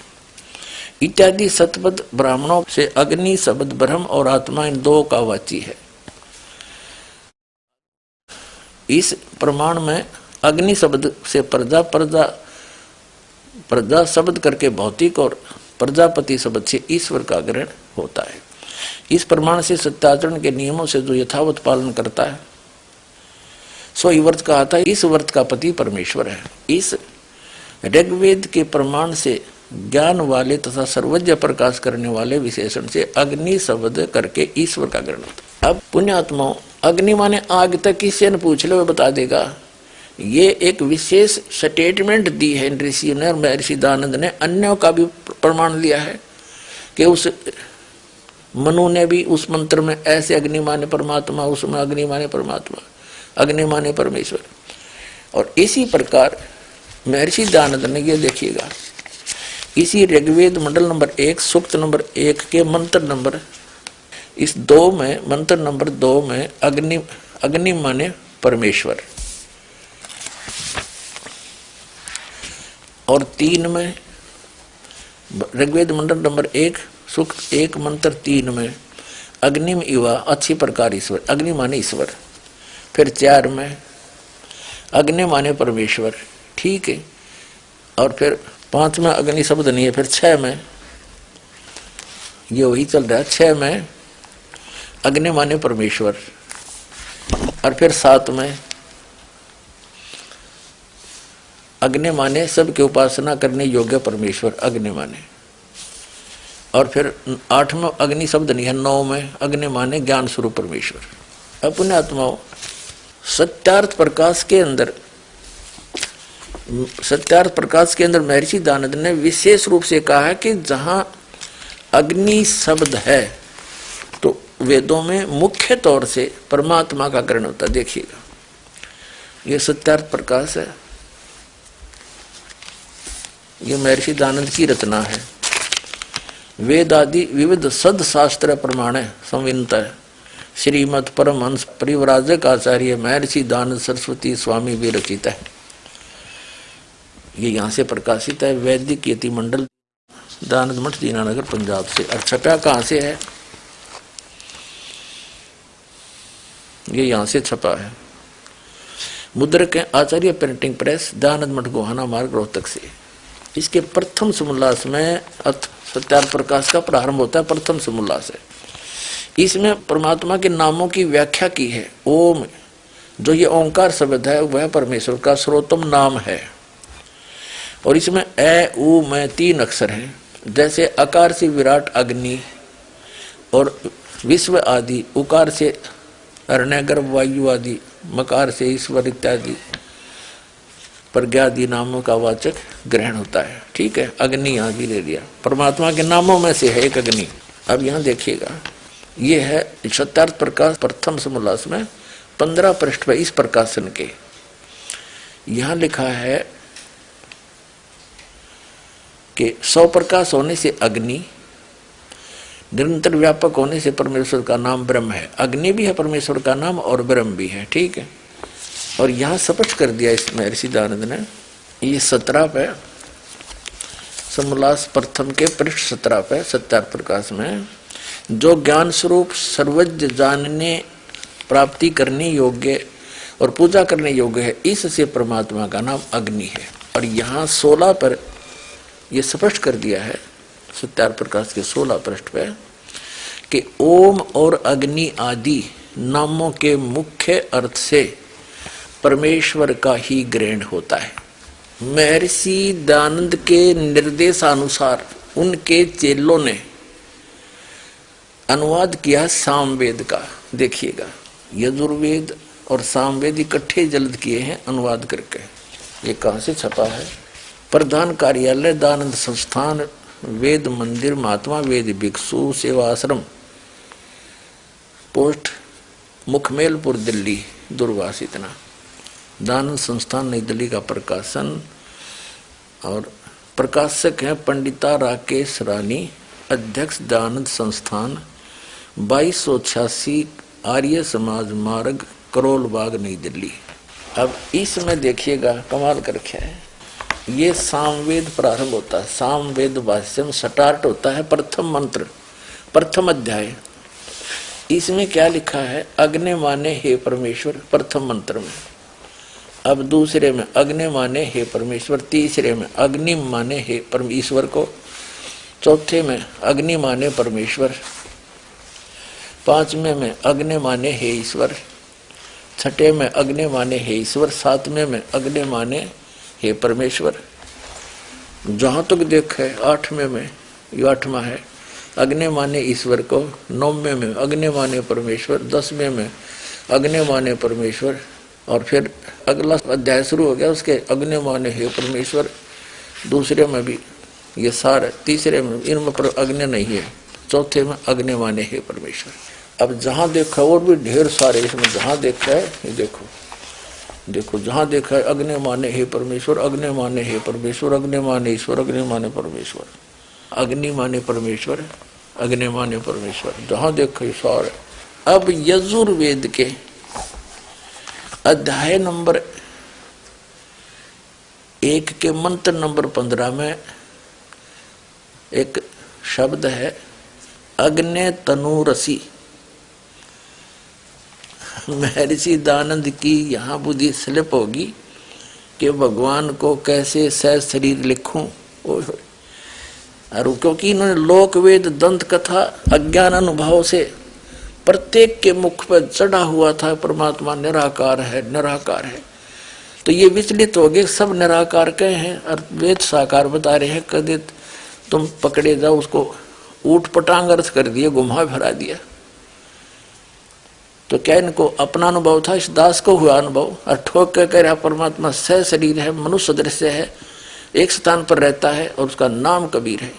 इत्यादि सतपद ब्राह्मणों से अग्नि शब्द ब्रह्म और आत्मा इन दो का वाची है। इस प्रमाण में अग्नि शब्द से प्रजा शब्द करके भौतिक और प्रजापति शब्द से ईश्वर का ग्रहण होता है। इस प्रमाण से सत्याचरण के नियमों से जो यथावत पालन करता है सो ही व्रत का आता है। इस व्रत का पति परमेश्वर है। इस ऋग्वेद के प्रमाण से ज्ञान वाले तथा सर्वज्ञ प्रकाश करने वाले विशेषण से अग्नि शब्द करके ईश्वर का ग्रहण होता है। अब पुण्यात्माओं, अग्नि माने आग तक, किसी ने पूछ लो वो बता देगा। ये एक विशेष स्टेटमेंट दी है इन ऋषियों ने, और महर्षि दयानंद ने अन्यों का भी प्रमाण लिया है कि उस मनु ने भी उस मंत्र में ऐसे अग्नि माने परमात्मा, उसमें अग्नि माने परमात्मा, अग्नि माने परमेश्वर। और इसी प्रकार महर्षि दयानंद ने, ये देखिएगा, इसी ऋग्वेद मंडल नंबर 1 सूक्त नंबर 1 के मंत्र नंबर इस 2 में, मंत्र नंबर 2 में अग्नि माने परमेश्वर, और 3 में ऋग्वेद मंडल नंबर 1 सूक्त 1 मंत्र 3 में अग्निम इवा अच्छी प्रकार ईश्वर, अग्नि माने ईश्वर। फिर 4 में अग्नि माने परमेश्वर, ठीक है। और फिर 5 में अग्नि शब्द नहीं है। फिर 6 में ये वही चल रहा है, 6 में अग्नि माने परमेश्वर, और फिर 7 में अग्नि माने सबके उपासना करने योग्य परमेश्वर, अग्नि माने। और फिर 8 में अग्नि शब्द नहीं है, 9 में अग्नि माने ज्ञान स्वरूप परमेश्वर। अपने आत्माओं, सत्यार्थ प्रकाश के अंदर, सत्यार्थ प्रकाश के अंदर महर्षि दयानंद ने विशेष रूप से कहा है कि जहां अग्नि शब्द है तो वेदों में मुख्य तौर से परमात्मा का ग्रहण होता है। देखिएगा, ये सत्यार्थ प्रकाश है, ये महर्षि दयानंद की रचना है। वेद आदि विविध सद शास्त्र प्रमाण संविनता है। श्रीमद परमहंस परिव्राजक आचार्य महर्षि दयानंद सरस्वती स्वामी विरचित है। ये यहाँ से प्रकाशित है, वैदिक यति मंडल, दयानंद मठ, दीनानगर, पंजाब से। और छपा कहाँ से है? ये यहाँ से छपा है। मुद्रक है आचार्य प्रिंटिंग प्रेस, दयानंद मठ, गोहाना मार्ग, रोहतक से। इसके प्रथम समोल्लास में सत्यार्थ प्रकाश का प्रारंभ होता है, प्रथम समोल्लास है। इसमें परमात्मा के नामों की व्याख्या की है। ओम, जो ये ओंकार शब्द है वह परमेश्वर का सर्वोत्तम नाम है। और इसमें ए उ में 3 अक्षर हैं। जैसे अकार से विराट अग्नि और विश्व आदि, उकार से अरण्य गर्भ वायु आदि, मकार से ईश्वर इत्यादि प्रज्ञादि नामों का वाचक ग्रहण होता है। ठीक है, अग्नि यहाँ भी ले लिया, परमात्मा के नामों में से है एक अग्नि। अब यहाँ देखिएगा, ये है सत्यार्थ प्रकाश प्रथम समोल्लास में 15 पृष्ठ पर इस प्रकाशन के। यहाँ लिखा है कि सौ प्रकाश होने से अग्नि, निरंतर व्यापक होने से परमेश्वर का नाम ब्रह्म है। अग्नि भी है परमेश्वर का नाम और ब्रह्म भी है। ठीक है, और यहाँ स्पष्ट कर दिया इस महर्षि दयानंद ने। ये 17 पे समोल्लास प्रथम के पृष्ठ 17 पे सत्यार्थ प्रकाश में, जो ज्ञान स्वरूप सर्वज्ञ जानने प्राप्ति करने योग्य और पूजा करने योग्य है, इससे परमात्मा का नाम अग्नि है। और यहाँ 16 पर यह स्पष्ट कर दिया है सत्यार्थ प्रकाश के 16 पृष्ठ पे कि ओम और अग्नि आदि नामों के मुख्य अर्थ से परमेश्वर का ही ग्रहण होता है। महर्षि दयानंद के निर्देशानुसार उनके चेलों ने अनुवाद किया सामवेद का। देखिएगा, यजुर्वेद और सामवेद इकट्ठे जल्द किए हैं अनुवाद करके। ये कहाँ से छपा है? प्रधान कार्यालय दयानंद संस्थान, वेद मंदिर, महात्मा वेद भिक्षु सेवा आश्रम, पोस्ट मुखमेलपुर, दिल्ली, दूरभाष इतना। दयानंद संस्थान नई दिल्ली का प्रकाशन। और प्रकाशक हैं पंडिता राकेश रानी, अध्यक्ष दयानंद संस्थान, 2286 आर्य समाज मार्ग, करोल बाग, नई दिल्ली। अब इसमें देखिएगा, कमाल कर रखा है। ये सामवेद प्रारंभ होता है, सामवेद भाष्यम स्टार्ट होता है प्रथम मंत्र, प्रथम अध्याय। इसमें क्या लिखा है? अग्नि माने हे परमेश्वर, प्रथम मंत्र में। अब दूसरे में अग्नि माने हे परमेश्वर, तीसरे में अग्नि माने हे परमेश्वर को, चौथे में अग्नि माने परमेश्वर, पांचवें में अग्नि माने हे ईश्वर, छठे में अग्नि माने हे ईश्वर, सातवें में अग्नि माने हे परमेश्वर। जहाँ तक देखे 8वें में, ये 8वां है, अग्नि माने ईश्वर को, 9वें में अग्नि माने परमेश्वर, 10वें में अग्नि माने परमेश्वर, और फिर अगला अध्याय शुरू हो गया उसके अग्नि माने हे परमेश्वर। दूसरे में भी ये सार है, तीसरे में इनमें पर अग्नि नहीं है, चौथे में अग्नि माने हे परमेश्वर। अब जहां देखा और भी ढेर सारे इसमें, जहां देखा है ये देखो, देखो जहां देखा है अग्नि माने हे परमेश्वर, अग्नि माने हे परमेश्वर, अग्नि माने ईश्वर, अग्नि माने परमेश्वर, अग्नि माने परमेश्वर, अग्नि माने परमेश्वर, जहां देखा सारे। अब यजुर्वेद के अध्याय नंबर 1 के मंत्र नंबर 15 में एक शब्द है अग्नि तनु रसी। महर्षि दयानंद की यहाँ बुद्धि स्लिप होगी कि भगवान को कैसे शरीर लिखूं, और क्योंकि इन्होंने लोक वेद दंत कथा अज्ञान अनुभव से प्रत्येक के मुख पर चढ़ा हुआ था परमात्मा निराकार है, निराकार है। तो ये विचलित हो गए, सब निराकार कहे हैं और वेद साकार बता रहे हैं। कदे तुम पकड़े जाओ, उसको ऊट पटांग अर्थ कर दिया, घुमा भरा दिया। तो क्या इनको अपना अनुभव था? इस दास को हुआ अनुभव, और ठोक के कह रहा परमात्मा सह शरीर है, मनुष्य दृश्य है, एक स्थान पर रहता है और उसका नाम कबीर है।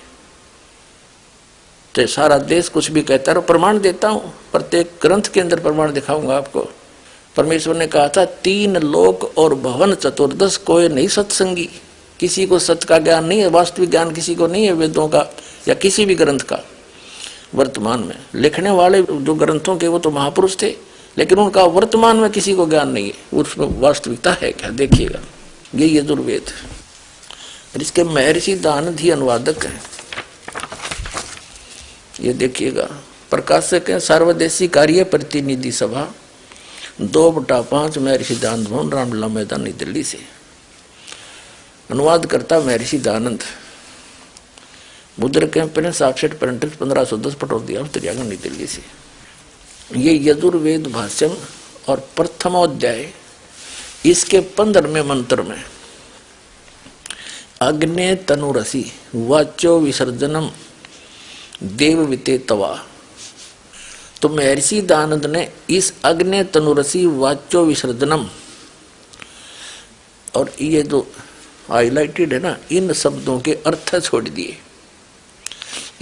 तो सारा देश कुछ भी कहता है, प्रमाण देता हूं, प्रत्येक ग्रंथ के अंदर प्रमाण दिखाऊंगा आपको। परमेश्वर ने कहा था 3 लोक और भवन चतुर्दश कोई नहीं सत्संगी। किसी को सत्य का ज्ञान नहीं है, वास्तविक ज्ञान किसी को नहीं है वेदों का या किसी भी ग्रंथ का। वर्तमान में लिखने वाले जो ग्रंथों के वो तो महापुरुष थे, लेकिन उनका वर्तमान में किसी को ज्ञान नहीं है, उसमें वास्तविकता है क्या? देखिएगा, ये यजुर्वेद, इसके महर्षि दयानंद ही अनुवादक हैं। ये देखिएगा, प्रकाशक है सर्वदेशी कार्य प्रतिनिधि सभा 2/5 महर्षि दयानंद भवन, रामलीला मैदान, नई दिल्ली से। अनुवाद करता महर्षि दयानंद। मुद्रक prince offset printers 1510 Pataudia Uttarakhand, नई दिल्ली से। ये यजुर्वेद भाष्यम और प्रथमोध्याय, इसके 15वें मंत्र में अग्ने तनुरसी वाचो विसर्जनम देवविते तवा। तो महर्षि दयानंद ने इस अग्नि तनुरसी वाचो विसर्जनम, और ये जो हाईलाइटेड है ना, इन शब्दों के अर्थ छोड़ दिए।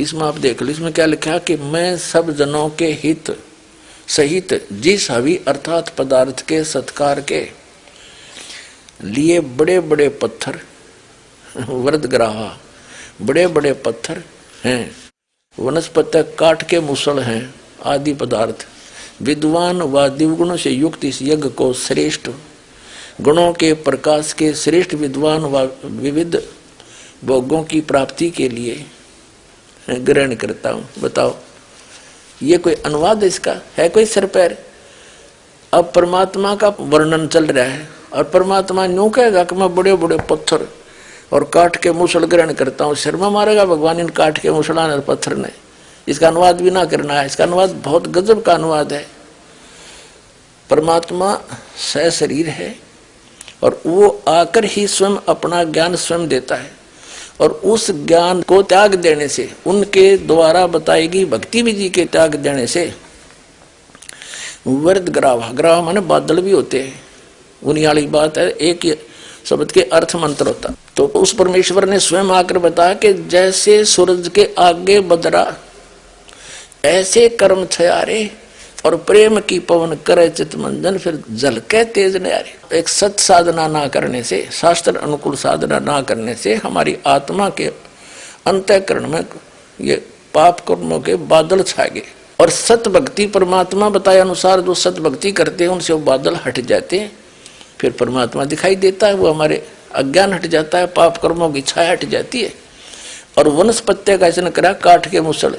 इसमें आप देख लो, इसमें क्या लिखा कि मैं सब जनों के हित सहित जिस हवि अर्थात पदार्थ के सत्कार के लिए बड़े बड़े पत्थर वृद्धग्राहा, बड़े बड़े पत्थर हैं, वनस्पति काठ के मुसल हैं आदि पदार्थ, विद्वान व दिवगुणों से युक्त इस यज्ञ को श्रेष्ठ गुणों के प्रकाश के श्रेष्ठ विद्वान व विविध भोगों की प्राप्ति के लिए ग्रहण करता हूं। बताओ, ये कोई अनुवाद इसका है? कोई सिर पैर? अब परमात्मा का वर्णन चल रहा है और परमात्मा यूं कहेगा कि मैं बड़े बड़े पत्थर और काठ के मुसल ग्रहण करता हूं। सिर में मारेगा भगवान इन काठ के मुसलान और पत्थर ने। इसका अनुवाद भी ना करना है। इसका अनुवाद बहुत गजब का अनुवाद है। परमात्मा सह शरीर है और वो आकर ही स्वयं अपना ज्ञान स्वयं देता है, और उस ज्ञान को त्याग देने से, उनके द्वारा बताएगी भक्ति विधि के त्याग देने से वृद्ध ग्राह, ग्राह माने बादल भी होते हैं, उन्हीं वाली बात है। एक शब्द के अर्थ मंत्र होता। तो उस परमेश्वर ने स्वयं आकर बताया कि जैसे सूरज के आगे बदरा, ऐसे कर्म छयारे और प्रेम की पवन करे चितमंजन, फिर झलके तेज न्यारे। एक सत साधना ना करने से, शास्त्र अनुकूल साधना ना करने से हमारी आत्मा के अंतःकरण में ये पाप कर्मों के बादल छा गए, और सत भक्ति परमात्मा बताए अनुसार जो सत भक्ति करते हैं उनसे वो बादल हट जाते हैं, फिर परमात्मा दिखाई देता है, वो हमारे अज्ञान हट जाता है, पाप कर्मों की छाया हट जाती है। और वनस्पत्य का ऐसा करा, काठ के मुसल,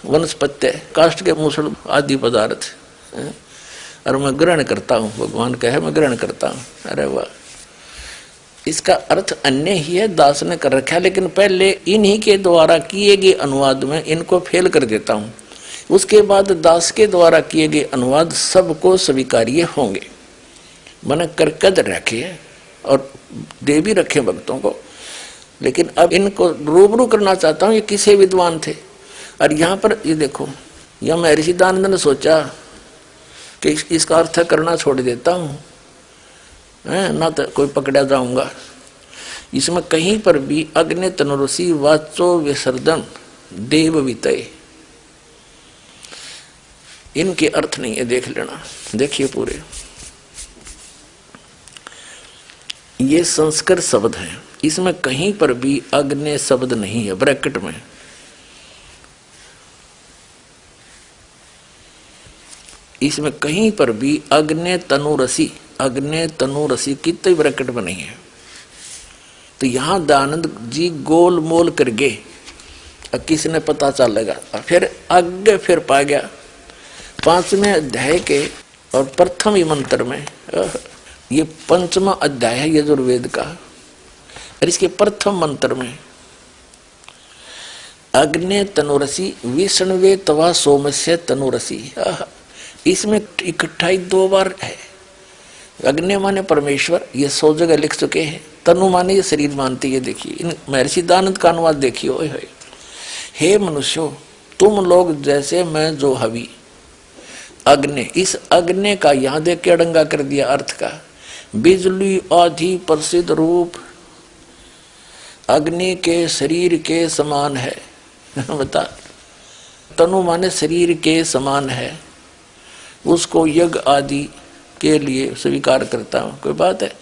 वनस्पत्य काष्ठ के मुसल आदि पदार्थ, और मैं ग्रहण करता हूँ। भगवान कहे मैं ग्रहण करता हूँ। अरे वाह, इसका अर्थ अन्य ही है, दास ने कर रखा है, लेकिन पहले इन्हीं के द्वारा किए गए अनुवाद में इनको फेल कर देता हूँ। उसके बाद दास के द्वारा किए गए अनुवाद सबको स्वीकार्य होंगे। मैंने करकद रखे और दे भी रखे भक्तों को, लेकिन अब इनको रूबरू करना चाहता हूँ। ये किसे विद्वान थे, और यहाँ पर ये देखो, यह महर्षि दयानंद ने सोचा कि इसका अर्थ करना छोड़ देता हूँ, ना तो कोई पकड़ा जाऊंगा। इसमें कहीं पर भी अग्नि तनुरसी वाचो विसर्जन देव वितय, इनके अर्थ नहीं है, देख लेना। देखिए पूरे ये संस्कृत शब्द है, इसमें कहीं पर भी अग्नि शब्द नहीं है ब्रैकेट में। इसमें कहीं पर भी अग्नि तनुरसी कितने ब्रैकेट में नहीं है। तो यहां दयानंद जी गोल मोल कर गए, किसने पता चलेगा। फिर आगे फिर पा गया 5वें अध्याय के और प्रथम ही मंत्र में, ये 5वां अध्याय है यजुर्वेद का, और इसके प्रथम मंत्र में अग्नि तनुरसी विष्णुवे तवा सोमस्य तनुरसी, इसमें इकट्ठा ही 2 बार है। अग्नि माने परमेश्वर, ये 100 जगह लिख चुके हैं। तनु माने ये शरीर मानती है। देखिए इन महर्षि दयानंद का अनुवाद देखिए। ओए होए, हे मनुष्यों तुम लोग जैसे मैं जो हवि अग्नि, इस अग्नि का यहां देख के अड़ंगा कर दिया अर्थ का। बिजली आदि प्रसिद्ध रूप अग्नि के शरीर के समान है। बता, तनु माने शरीर के समान है, उसको यज्ञ आदि के लिए स्वीकार करता हूं। कोई बात है।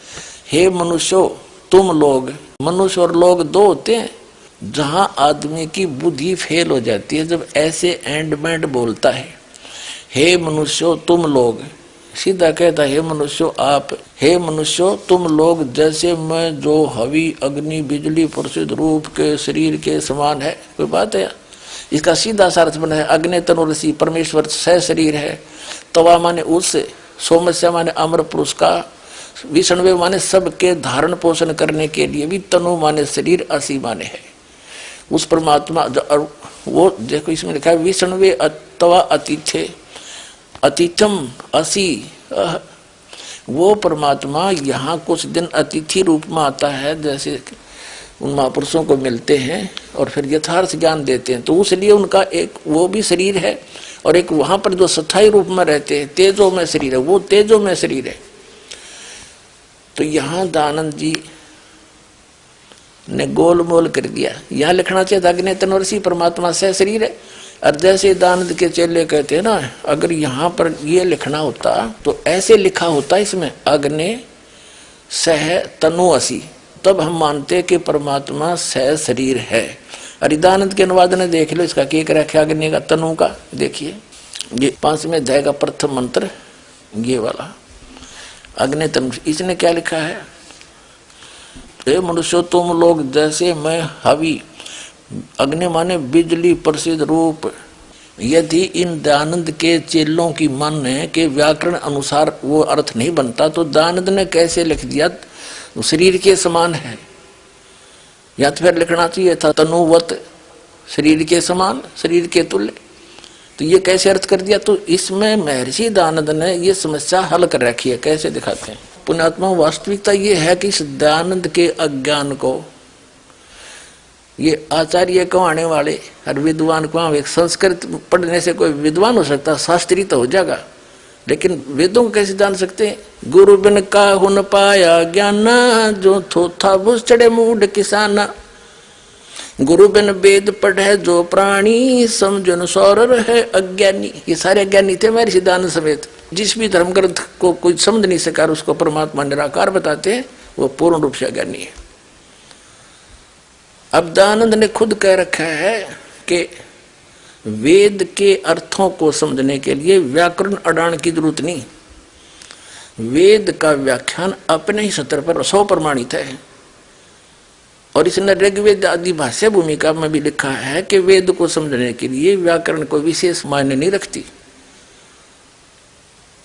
हे मनुष्यों तुम लोग, मनुष्य और लोग 2 होते हैं। जहां आदमी की बुद्धि फेल हो जाती है जब ऐसे एंडमेंट बोलता है, हे मनुष्यों तुम लोग, सीधा कहता है हे मनुष्यों आप, हे मनुष्यों तुम लोग जैसे मैं जो हवि अग्नि बिजली प्रसिद्ध रूप के शरीर के समान है। कोई बात है। इसका सीधा सा अर्थ बना है अग्नि तनुरसी परमेश्वर सह शरीर है। तवा माने उससे, सोमस्य माने अमर पुरुष का, विष्णुवे माने सबके धारण पोषण करने के लिए भी, तनु माने शरीर, असी माने है उस परमात्मा। वो देखो इसमें लिखा है विष्णुवे तवा अतिथे अतिथम असी, वो परमात्मा यहाँ कुछ दिन अतिथि रूप में आता है, जैसे उन महापुरुषों को मिलते हैं और फिर यथार्थ ज्ञान देते हैं। तो इसलिए उनका एक वो भी शरीर है, और एक वहां पर जो स्थायी रूप में रहते हैं तेजो में शरीर है, वो तेजो में शरीर है। तो यहाँ दयानंद जी ने गोलमोल कर दिया। यहाँ लिखना चाहिए था अग्नि तनुरसी परमात्मा सह शरीर है। और जैसे दानंद के चेले कहते हैं ना, अगर यहाँ पर ये लिखना होता तो ऐसे लिखा होता इसमें अग्नि सह तनुअसी, तब हम मानते कि परमात्मा सह शरीर है। और दानंद के अनुवाद ने देख लो इसका क्या रखा अग्नि का तनु का। देखिए ये 5वें अध्याय का प्रथम मंत्र, ये वाला अग्नि तनु, इसने क्या लिखा है, हे मनुष्यों तुम लोग जैसे मैं हवि, अग्नि माने बिजली प्रसिद्ध रूप। यदि इन दयानंद के चेलों की माने के व्याकरण अनुसार वो अर्थ नहीं बनता तो दयानंद ने कैसे लिख दिया शरीर के समान है, या तो फिर लिखना चाहिए था तनुवत, शरीर के समान, शरीर के तुल्य। तो ये कैसे अर्थ कर दिया। तो इसमें महर्षि दयानंद ने ये समस्या हल कर रखी है। कैसे दिखाते हैं पुण्यात्मा। वास्तविकता ये है कि इस दयानंद के अज्ञान को ये आचार्य कहवाने वाले और विद्वान को, संस्कृत पढ़ने से कोई विद्वान हो सकता, शास्त्री तो हो जाएगा, लेकिन वेदों को कैसे जान सकते हैं। गुरु बिन का हुन पाया ज्ञाना, जो थोथा बुझ चढ़े मूढ़ किसाना। गुरु बिन वेद पढ़े जो प्राणी, समझन सौरर है अज्ञानी। ये सारे अज्ञानी थे महर्षि दयानंद समेत। जिस भी धर्म ग्रंथ को कोई समझ नहीं सका उसको परमात्मा निराकार बताते हैं, वो पूर्ण रूप से अज्ञानी है। अब दयानंद ने खुद कह रखा है कि वेद के अर्थों को समझने के लिए व्याकरण अड़ान की जरूरत नहीं। वेद का व्याख्यान अपने ही सत्र पर 100 प्रमाणित है। और इसने ऋग्वेद आदि भाष्य भूमिका में भी लिखा है कि वेद को समझने के लिए व्याकरण को विशेष मायने नहीं रखती।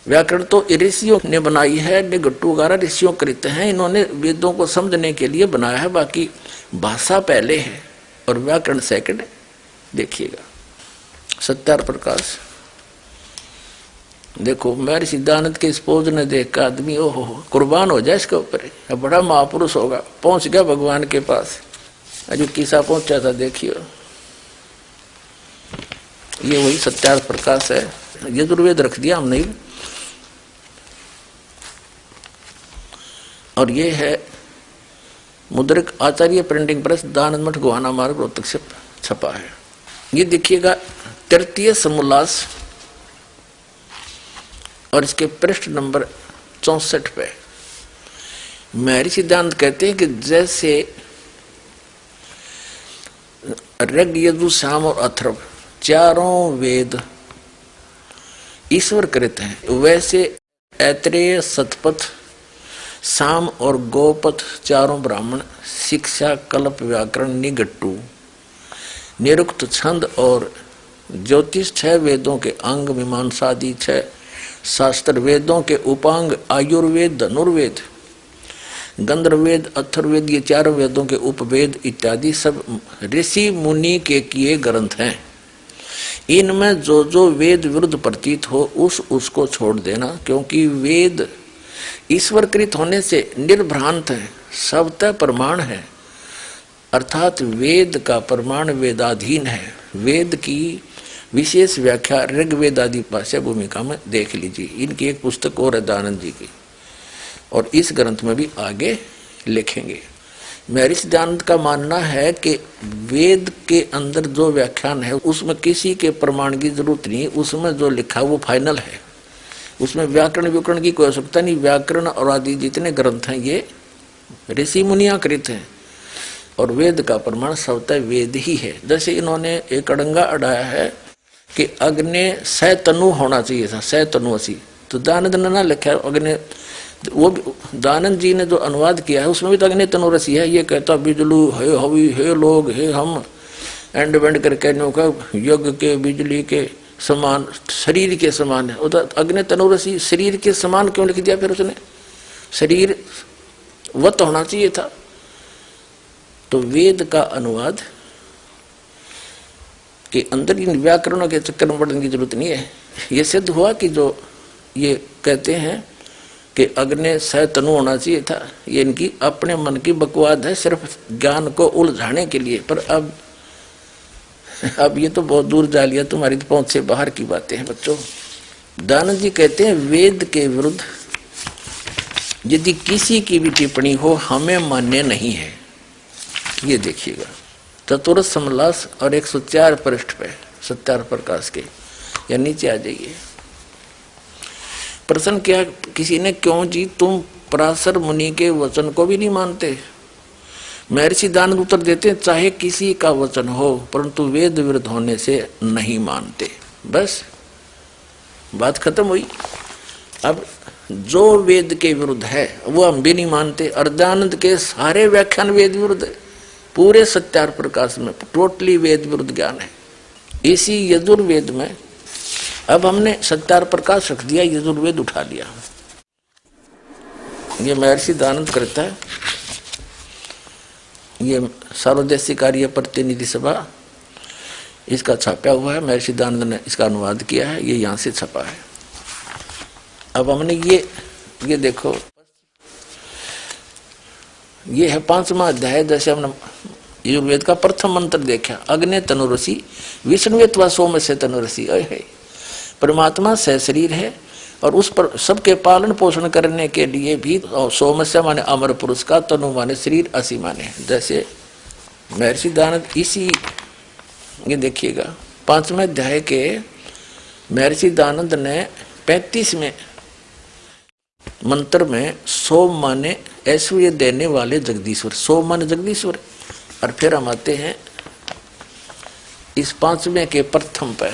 व्याकरण तो ऋषियों ने बनाई है, निघट्टू वगैरह ऋषियों कृत हैं, इन्होंने वेदों को समझने के लिए बनाया है। बाकी भाषा पहले है और व्याकरण सेकंड है। देखिएगा सत्यार प्रकाश। देखो महर्षि दयानंद के इस पोज ने देख कर आदमी ओहो कुर्बान हो जाए इसके ऊपर, अब बड़ा महापुरुष होगा, पहुंच गया भगवान के पास। अजू किसा पहुंचा था देखियो, ये वही सत्यार्थ प्रकाश है। यजुर्वेद रख दिया हमने, और ये है मुद्रिक आचार्य प्रिंटिंग प्रेस, दानंद मठ गोहाना मार्ग रोहतक से छपा है। ये देखिएगा तृतीय समोल्लास और इसके पृष्ठ नंबर 64 पे महर्षि सिद्धांत कहते हैं कि जैसे ऋग यजु साम और अथर्व चारों वेद ईश्वर कृत हैं, वैसे ऐत्रेय सतपथ साम और गोपथ चारों ब्राह्मण शिक्षा कल्प व्याकरण निगट्टू निरुक्त छंद और ज्योतिष 6 वेदों के अंग मीमांसादि 6 शास्त्र वेदों के उपांग आयुर्वेद धनुर्वेद गंधर्ववेद अथर्ववेद ये 4 वेदों के उपवेद इत्यादि सब ऋषि मुनि के किए ग्रंथ हैं। इनमें जो जो वेद विरुद्ध प्रतीत हो उसको छोड़ देना, क्योंकि वेद ईश्वरकृत होने से निर्भ्रांत है, सबतः प्रमाण है, अर्थात वेद का प्रमाण वेदाधीन है। वेद की विशेष व्याख्या ऋग्वेद आदि भाष्य भूमिका में देख लीजिए। इनकी एक पुस्तक और है दयानंद जी की, और इस ग्रंथ में भी आगे लिखेंगे। महर्षि दयानंद का मानना है कि वेद के अंदर जो व्याख्यान है उसमें किसी के प्रमाण की जरूरत नहीं, उसमें जो लिखा वो फाइनल है, उसमें व्याकरण विकरण की कोई आवश्यकता नहीं। व्याकरण और आदि जितने ग्रंथ हैं ये ऋषि मुनिया कृत हैं, और वेद का प्रमाण स्वतः वेद ही है। जैसे इन्होंने एक अड़ंगा अड़ाया है कि अग्नि 100 तनु होना चाहिए था, 100 तनु 80, तो दयानंद ने ना लिखा अग्नि, वो दयानंद जी ने जो अनुवाद किया है उसमें भी तो अग्नि तनु रसी है। ये कहता बिजलू हे हवि हे लोग हे हम एंड वेंड करके यज्ञ के बिजली के समान शरीर के समान है, उधर अग्नि तनु रसी शरीर के समान क्यों लिख दिया? फिर उसने शरीर वत होना चाहिए था। तो वेद का अनुवाद के अंदर इन व्याकरणों के चक्कर में पड़ने की जरूरत नहीं है। ये सिद्ध हुआ कि जो ये कहते हैं कि अग्नि 100 तनु होना चाहिए था, ये इनकी अपने मन की बकवाद है, सिर्फ ज्ञान को उलझाने के लिए। पर अब ये तो बहुत दूर जा लिया, तुम्हारी तो पहुंच से बाहर की बातें हैं बच्चों। दयानंद जी कहते हैं वेद के विरुद्ध यदि किसी की भी टिप्पणी हो हमें मान्य नहीं है। ये देखिएगा चतुर्थ समोल्लास और 104 पृष्ठ पे सत्यार प्रकाश के, या नीचे आ जाइए। प्रश्न किया किसी ने, क्यों जी तुम पराशर मुनि के वचन को भी नहीं मानते? महर्षि दयानंद उत्तर देते हैं, चाहे किसी का वचन हो परंतु वेद विरुद्ध होने से नहीं मानते। बस बात खत्म हुई। अब जो वेद के विरुद्ध है वो हम भी नहीं मानते, और दयानंद के सारे व्याख्यान वेद विरुद्ध है, पूरे सत्यार प्रकाश में टोटली वेद विरुद्ध ज्ञान है। इसी यजुर्वेद में अब हमने सत्यार प्रकाश रख दिया, यजुर्वेद उठा लिया। ये महर्षि दयानंद करता है, ये सार्वदेशिक कार्य प्रतिनिधि सभा इसका छापा हुआ है, महर्षि दयानंद ने इसका अनुवाद किया है, ये यहाँ से छपा है। अब हमने ये देखो, ये है 5वां अध्याय। जैसे हमने यजुर्वेद का प्रथम मंत्र देखा, अग्नि तनुरसी विष्णुत्व सोम से तनुरसी, परमात्मा सह शरीर है और उस पर सबके पालन पोषण करने के लिए भी सोमस्य माने अमर पुरुष का, तनु माने शरीर, असी माने। जैसे महर्षि दयानंद इसी ये देखिएगा 5वें अध्याय के महर्षि दयानंद ने 35वें मंत्र में सोम माने ऐश्वर्य देने वाले जगदीश्वर, सोम माने जगदीश्वर। और फिर हम आते हैं इस 5वें के प्रथम पर,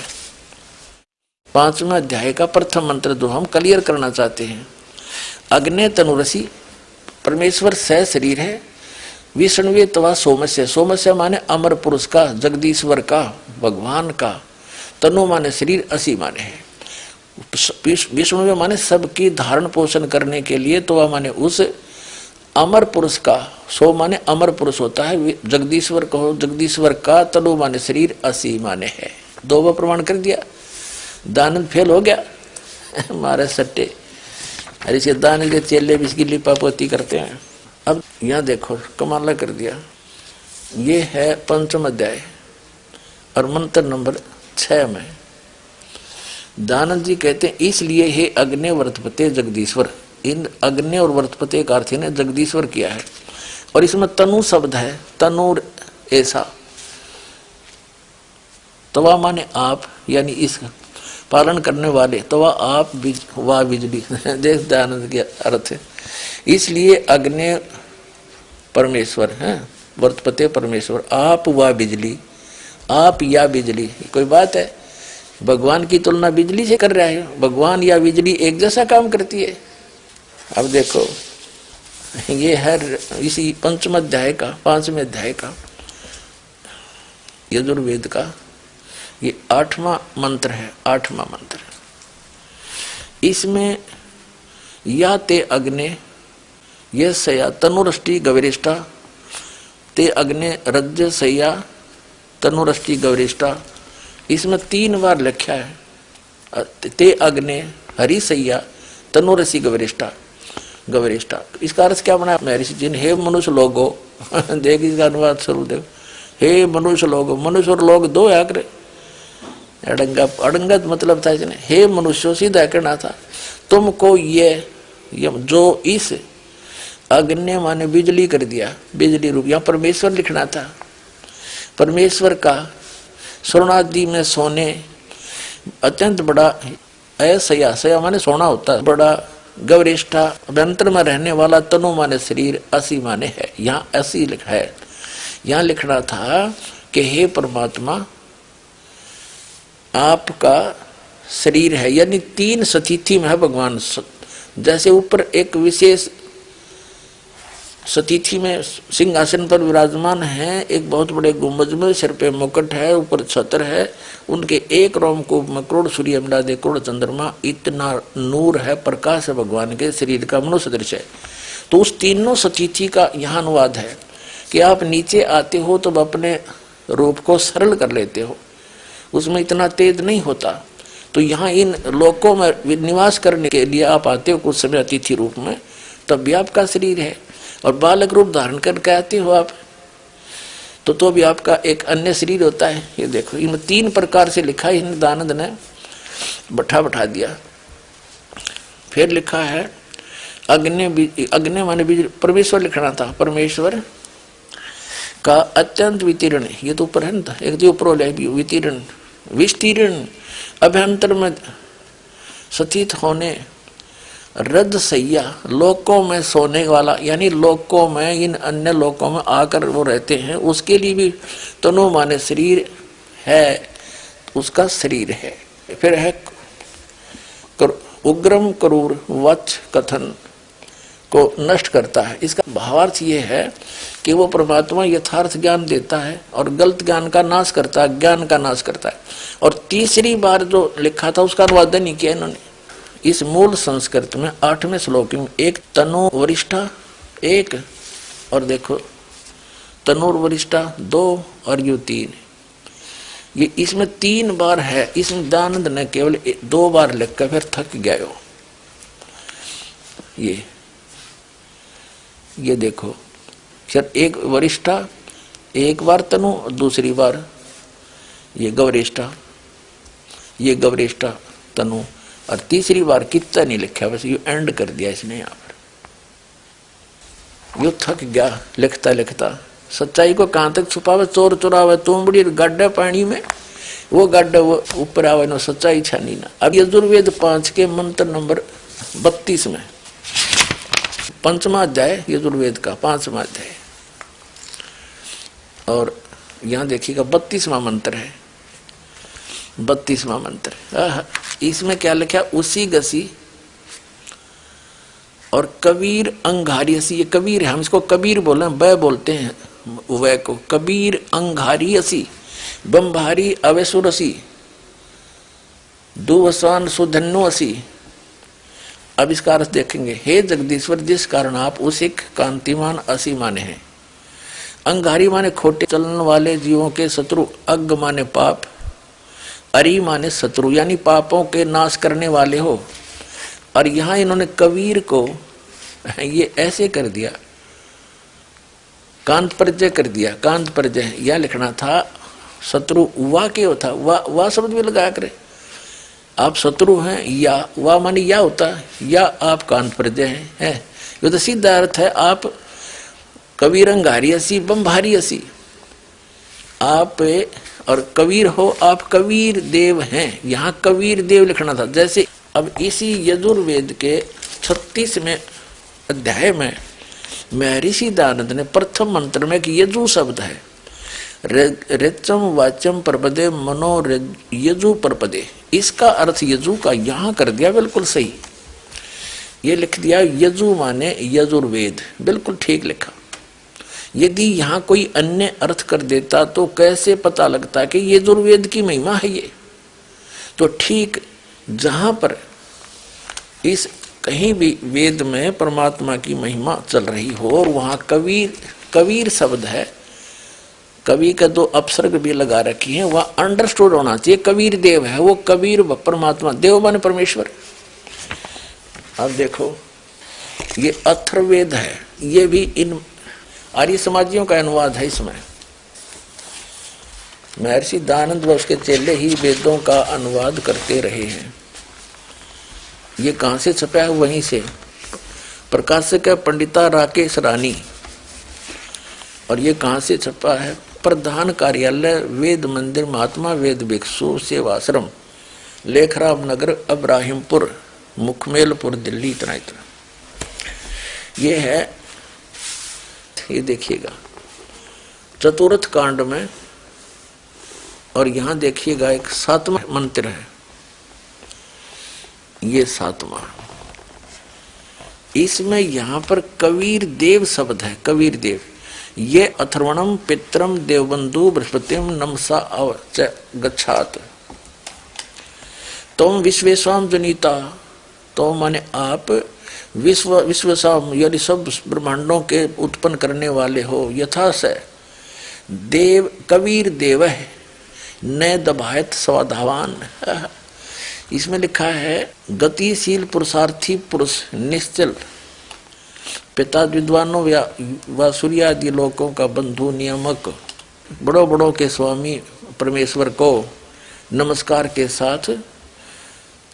5वें अध्याय का प्रथम मंत्र जो हम क्लियर करना चाहते हैं। अग्नि तनुरसी परमेश्वर सह शरीर है, विष्णुवे तवा सोमस्य, सोमस्य माने अमर पुरुष का, जगदीश्वर का, भगवान का, तनु माने शरीर, असी माने है। विष्णुवे माने सबकी धारण पोषण करने के लिए, तवा माने उस अमर पुरुष का, सो माने अमर पुरुष होता है, जगदीश्वर कहो जगदीश्वर का, तनु माने शरीर, असी माने है। 2 बार प्रमाण कर दिया। दानंद फेल हो गया हमारे सट्टे, अरे से दानंद के चेले भी इसकी लिपापोती करते हैं। अब यहाँ देखो कमाल कर दिया। ये है 5वां अध्याय और मंत्र नंबर 6 में दानंद जी कहते हैं, इसलिए हे अग्नि वर्तपते जगदीश्वर, इन अग्नि और वर्तपते का अर्थ ने जगदीश्वर किया है। और इसमें तनु शब्द है, तनुर ऐसा, तवा माने आप, यानी इस पालन करने वाले, तवा आप, वाह बिजली देख दयानंद के अर्थ है। इसलिए अग्नि परमेश्वर है, वर्तपते परमेश्वर, आप वाह बिजली, आप या बिजली, कोई बात है? भगवान की तुलना बिजली से कर रहा है, भगवान या बिजली एक जैसा काम करती है। अब देखो ये है इसी पंचम अध्याय का, 5वें अध्याय का यजुर्वेद का ये 8वां मंत्र है, 8वां मंत्र। इसमें या ते अग्ने ये सया तनुरष्टि गविरिष्टा, ते अग्ने रज्य सया तनुरष्टि गविरिष्टा, इसमें 3 बार लिखा है। ते अग्ने हरि सैया तनुरसी गविरिष्टा, गविरिष्टा। इसका अर्थ क्या बना महर्षि जी ने? हे मनुष्य लोगो देख इसका अनुवाद स्वरूप देखो, हे मनुष्य लोगो, मनुष्य और लोग 2 आकर अड़ंगत मतलब था इसने, हे मनुष्यों सीधा कहना था तुमको ये जो इस अग्नि माने बिजली कर दिया, बिजली रूप, यहाँ परमेश्वर लिखना था। परमेश्वर का स्वर्णादि में सोने अत्यंत बड़ा असया, सया माने सोना होता है, बड़ा गवरिष्ठा अभ्यंतर में रहने वाला, तनु माने शरीर, असी माने है, यहाँ असी लिखा है। यहाँ लिखना था कि हे परमात्मा आपका शरीर है, यानी 3 स्थिति में है भगवान। जैसे ऊपर एक विशेष स्थिति में सिंहासन पर विराजमान है, एक बहुत बड़े गुंबज में, सिर पे मुकुट है, ऊपर छत्र है, उनके एक रोमकूप में करोड़ सूर्य मिला दे, करोड़ चंद्रमा, इतना नूर है, प्रकाश है भगवान के शरीर का, मनुष्य दृश्य है। तो उस तीनों स्थिति का यहाँ अनुवाद है कि आप नीचे आते हो तो अपने रूप को सरल कर लेते हो, उसमें इतना तेज नहीं होता। तो यहाँ इन लोकों में निवास करने के लिए आप आते हो कुछ समय अतिथि रूप में, तब भी आपका शरीर है, और बालक रूप धारण करके आते हो आप, तो भी आपका एक अन्य शरीर होता है। ये देखो इनमें 3 प्रकार से लिखा है, इन दानंद ने बैठा दिया। फिर लिखा है अग्नि माने बीज, परमेश्वर लिखना था, परमेश्वर का अत्यंत वितीर्ण, ये तो ऊपर है ना, एक जो ऊपर वितीर्ण विस्तीर्ण अभ्यंतर में स्थित होने, रद सैया लोकों में सोने वाला, यानी लोकों में इन अन्य लोकों में आकर वो रहते हैं, उसके लिए भी तनु माने शरीर है, उसका शरीर है। फिर है उग्रम क्रूर वच कथन को नष्ट करता है। इसका भावार्थ ये है कि वो परमात्मा यथार्थ ज्ञान देता है और गलत ज्ञान का नाश करता है, ज्ञान का नाश करता है। और तीसरी बार जो लिखा था उसका अनुवाद नहीं किया इन्होंने। इस मूल संस्कृत में 8वें श्लोक में एक तनु वरिष्ठा 1, और देखो तनुर वरिष्ठा 2 और यू 3, ये इसमें 3 बार है। इसमें दयानंद ने केवल 2 बार लिखकर फिर थक गया हो। ये देखो फिर एक वरिष्ठा, 1 बार तनु, दूसरी बार ये गवरिष्ठा, ये गवरिष्ठा तनु, और तीसरी बार कितना नहीं लिखा, बस ये एंड कर दिया इसने यहाँ पर। यो थक गया लिखता लिखता। सच्चाई को कहाँ तक छुपावे, चोर चुरावे तुमबड़ी गड्ढे पानी में, वो गड्ढे वो ऊपर आवे ना, सच्चाई छानी ना। अब यजुर्वेद 5 के मंत्र नंबर 32 में, 5वां अध्याय यजुर्वेद का 5वां अध्याय, और यहाँ देखिएगा 32वां मंत्र है, 32वां मंत्र। इसमें क्या लिखा, उसी गसी और कबीर अंगारियसी, ये कबीर है, हम इसको कबीर बोले, वह बोलते हैं वह को, कबीर अंगारियसी बम्भारी अवेसुरसी दुवसान सुधन्नुअसी। अब इसका अर्थ देखेंगे, हे जगदीश्वर जिस कारण आप उसी कांतिमान असी माने हैं। अंगारी माने खोटे चलन वाले जीवों के शत्रु, अग्ग माने पाप, अरी माने शत्रु, यानी पापों के नाश करने वाले हो। और यहां इन्होंने कबीर को ये ऐसे कर दिया, कांत प्रजय कर दिया, कांत प्रजय। यह लिखना था शत्रु, वाह के था, वाह शब्द भी लगाया करे। आप शत्रु हैं, या वा माने या होता है, या आप कांत प्रदय हैं। ये तो सीधा अर्थ है। आप कबीर अंगारी असी बम भारी असी, आप और कबीर हो, आप कबीर देव हैं। यहाँ कबीर देव लिखना था। जैसे अब इसी यजुर्वेद के 36वें अध्याय में महर्षि दयानंद ने प्रथम मंत्र में कि यजु शब्द है, ऋचम वाचम परपदे मनो यजु परपदे, इसका अर्थ यजु का यहाँ कर दिया बिल्कुल सही। ये लिख दिया यजु माने यजुर्वेद, बिल्कुल ठीक लिखा। यदि यहाँ कोई अन्य अर्थ कर देता तो कैसे पता लगता कि यजुर्वेद की महिमा है ये। तो ठीक जहां पर इस कहीं भी वेद में परमात्मा की महिमा चल रही हो और वहां कबीर शब्द है, कवि का 2 अपसर्ग भी लगा रखी है, वह अंडरस्टूड होना चाहिए। कबीर देव है, वो कबीर परमात्मा, देव माने परमेश्वर। अब देखो ये अथर्ववेद है, ये भी इन आर्य समाजियों का अनुवाद है। इसमें महर्षि दयानंद व उसके चेले ही वेदों का अनुवाद करते रहे हैं। ये कहां से छपा है? वहीं से। प्रकाशक है पंडिता राकेश रानी। और ये कहां से छपा है? प्रधान कार्यालय वेद मंदिर महात्मा वेद भिक्षु सेवाश्रम, लेखराम नगर, अब्राहिमपुर, मुखमेलपुर, दिल्ली। इतना ये है। ये देखिएगा चतुर्थ कांड में, और यहां देखिएगा एक 7वां मंत्र है, ये 7वां। इसमें यहां पर कबीर देव शब्द है। कबीर देव, ये अथर्वणम पित्रम देवबंधु बृहस्पतिम नमसा गच्छात तुम विश्वेश्वाम जनिता। तो माने आप विश्व यानी सब ब्रह्मांडों के उत्पन्न करने वाले हो। यथा से देव कबीर देव है न दबायत स्वाधावान। इसमें लिखा है गतिशील पुरुषार्थी पुरुष निश्चल पिता विद्वानों व सूर्यादि लोकों का बंधु नियामक बड़ों बड़ों के स्वामी परमेश्वर को नमस्कार के साथ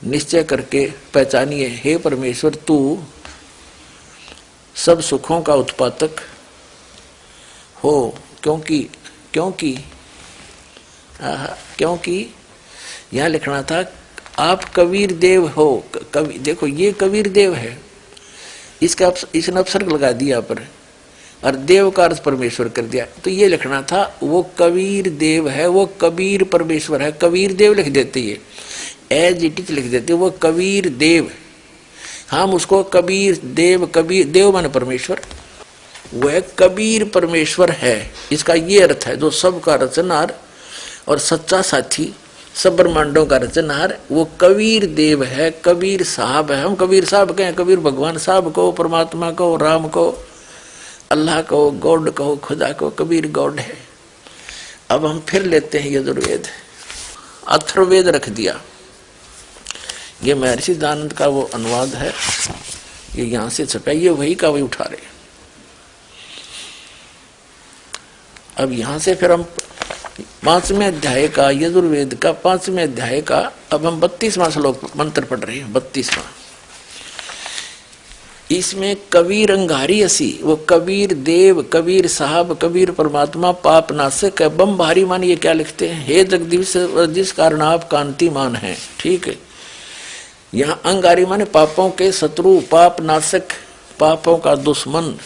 निश्चय करके पहचानिए। हे परमेश्वर, तू सब सुखों का उत्पादक हो, क्योंकि यह लिखना था आप कबीर देव हो। कबीर, देखो ये कबीर देव है, इसका इसने अपसर्ग लगा दिया पर, और देव का अर्थ परमेश्वर कर दिया। तो ये लिखना था वो कबीर देव है, वो कबीर परमेश्वर है। कबीर देव लिख देते, ये एज इट इज लिख देते, वो कबीर देव। हम उसको कबीर देव माने परमेश्वर, वह कबीर परमेश्वर है। इसका ये अर्थ है, जो सबका रचनहार और सच्चा साथी, सब ब्रह्मांडों का रचनहार, वो कबीर देव है, कबीर साहब है। हम कबीर साहब कहें, कबीर भगवान साहब को, परमात्मा को, राम को, अल्लाह को, गॉड को, खुदा को, कबीर गॉड है। अब हम फिर लेते हैं यजुर्वेद, अथर्ववेद रख दिया। ये महर्षि दयानंद का वो अनुवाद है, ये यहां से छपा, ये वही का वही उठा रहे। अब यहां से फिर हम 5वें अध्याय का, यजुर्वेद का 5वें अध्याय का, अब हम 32वां श्लोक मंत्र पढ़ रहे हैं। 32वां, इसमें कबीर अंगारी असी, वो कबीर देव, कबीर साहब, कबीर परमात्मा, पाप नाशक है। बम भारी मान ये क्या लिखते हैं? हे जगदीश, जिस कारण आप कांतिमान हैं। ठीक है, यहाँ अंगारी माने पापों के शत्रु, पाप नाशक, पापों का दुश्मन,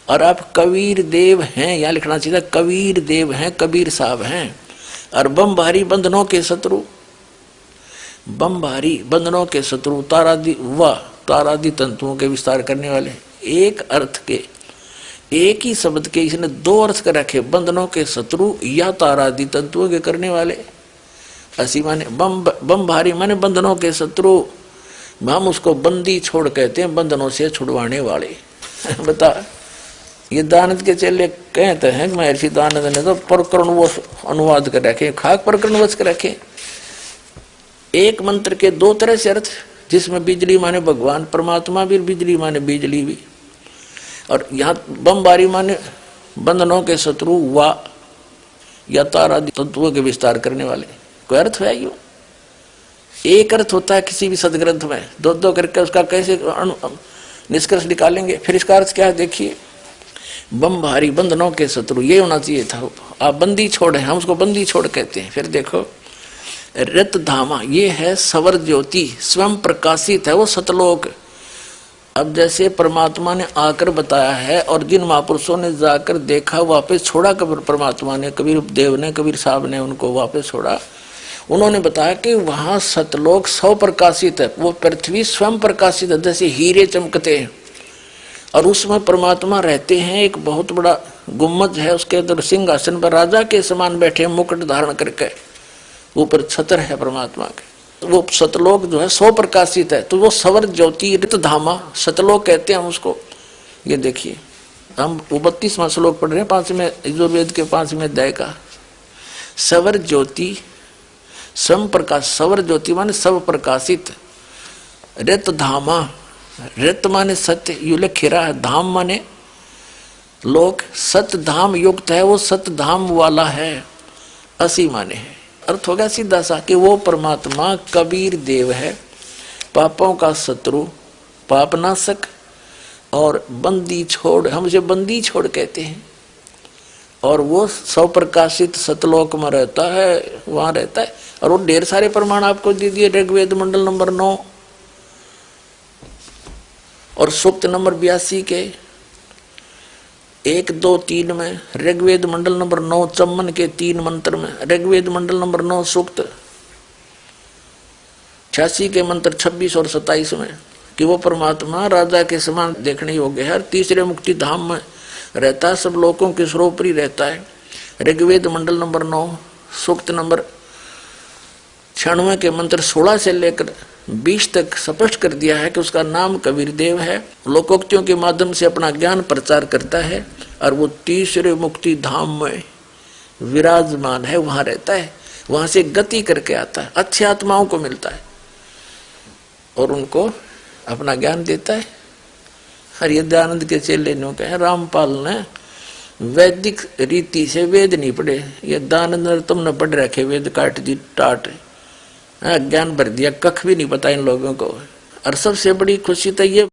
और आप कबीर देव हैं। यहाँ लिखना चाहिए था कबीर देव हैं, कबीर साहब हैं। और बम भारी बंधनों के शत्रु, बम भारी बंधनों के शत्रु, तारादि तंतुओं के विस्तार करने वाले। एक अर्थ के, एक ही शब्द के इसने 2 अर्थ कर रखे, बंधनों के शत्रु या तारादि तंतुओं के करने वाले। असी माने बम भारी माने बंधनों के शत्रु, हम उसको बंदी छोड़ कहते हैं, बंधनों से छुड़वाने वाले। बता, ये दयानंद के चेले कहते हैं कि महर्षि दयानंद ने तो प्रकरणवश अनुवाद कर रखे, खाक प्रकरणवश कर रखे। एक मंत्र के 2 तरह से अर्थ, जिसमें बिजली माने भगवान परमात्मा भी, बिजली माने बिजली भी, और यहाँ बमबारी माने बंधनों के शत्रु वा या तारा तत्वों के विस्तार करने वाले। कोई अर्थ है यू? एक अर्थ होता है किसी भी सदग्रंथ में, दो दो करके उसका कैसे निष्कर्ष निकालेंगे। फिर इसका अर्थ क्या है देखिए, बम भारी बंधनों के शत्रु, ये होना चाहिए था। आप बंदी छोड़ है, हम उसको बंदी छोड़ कहते हैं। फिर देखो रत धामा, ये है सवर ज्योति, स्वयं प्रकाशित है वो सतलोक। अब जैसे परमात्मा ने आकर बताया है और जिन महापुरुषों ने जाकर देखा वापस छोड़ा, कबीर परमात्मा ने, कबीर देव ने, कबीर साहब ने उनको वापस छोड़ा। उन्होंने बताया कि वहां सतलोक स्व प्रकाशित है, वो पृथ्वी स्वयं प्रकाशित है, जैसे हीरे चमकते हैं और उसमें परमात्मा रहते हैं। एक बहुत बड़ा गुम्मज है, उसके अंदर सिंहासन पर राजा के समान बैठे, मुकुट धारण करके, ऊपर छतर है परमात्मा के। वो सतलोक जो है स्व प्रकाशित है, तो वो सवर ज्योति ऋत धामा सतलोक कहते हैं हम उसको। ये देखिए हम 32वां श्लोक पढ़ रहे हैं 5वें यजुर्वेद के 5वें अध्याय का। सवर ज्योति सम प्रकाश, सवर ज्योति माने सब प्रकाशित, ऋत धामा, ऋत माने सत्य युल खीरा है, धाम माने लोक, सत धाम युक्त है, वो सत धाम वाला है, असी माने है। अर्थ हो गया सीधा सा कि वो परमात्मा कबीर देव है, पापों का शत्रु, पापनाशक और बंदी छोड़, हम उसे बंदी छोड़ कहते हैं। और वो सौ प्रकाशित सतलोक में रहता है, वहां रहता है। और वो ढेर सारे प्रमाण आपको दे दिए, ऋग्वेद मंडल नंबर 9 और सूक्त नंबर 82 के 1, 2, 3 में, ऋग्वेद मंडल नंबर 9 चम्मन के 3 मंत्र में, ऋग्वेद मंडल नंबर 9 सूक्त 86 के मंत्र 26 और 27 में, कि वो परमात्मा राजा के समान देखने योग्य है, तीसरे मुक्ति धाम में रहता है, सब लोगों के सर्वोपरि रहता है। ऋग्वेद मंडल नंबर 9 सूक्त नंबर 96 के मंत्र 16 से लेकर 20 तक स्पष्ट कर दिया है कि उसका नाम कबीर देव है, लोकोक्तियों के माध्यम से अपना ज्ञान प्रचार करता है और वो तीसरे मुक्ति धाम में विराजमान है, वहां रहता है, वहां से गति करके आता है, अच्छी आत्माओं को मिलता है और उनको अपना ज्ञान देता है। हरि दयानंद के चेले ने कहे, रामपाल ने वैदिक रीति से वेद नहीं पढ़े, ये दयानंद तुमने पढ़ रखे वेद काट दी टाट, ज्ञान भर दिया, कख भी नहीं पता इन लोगों को। और सबसे बड़ी खुशी तो ये,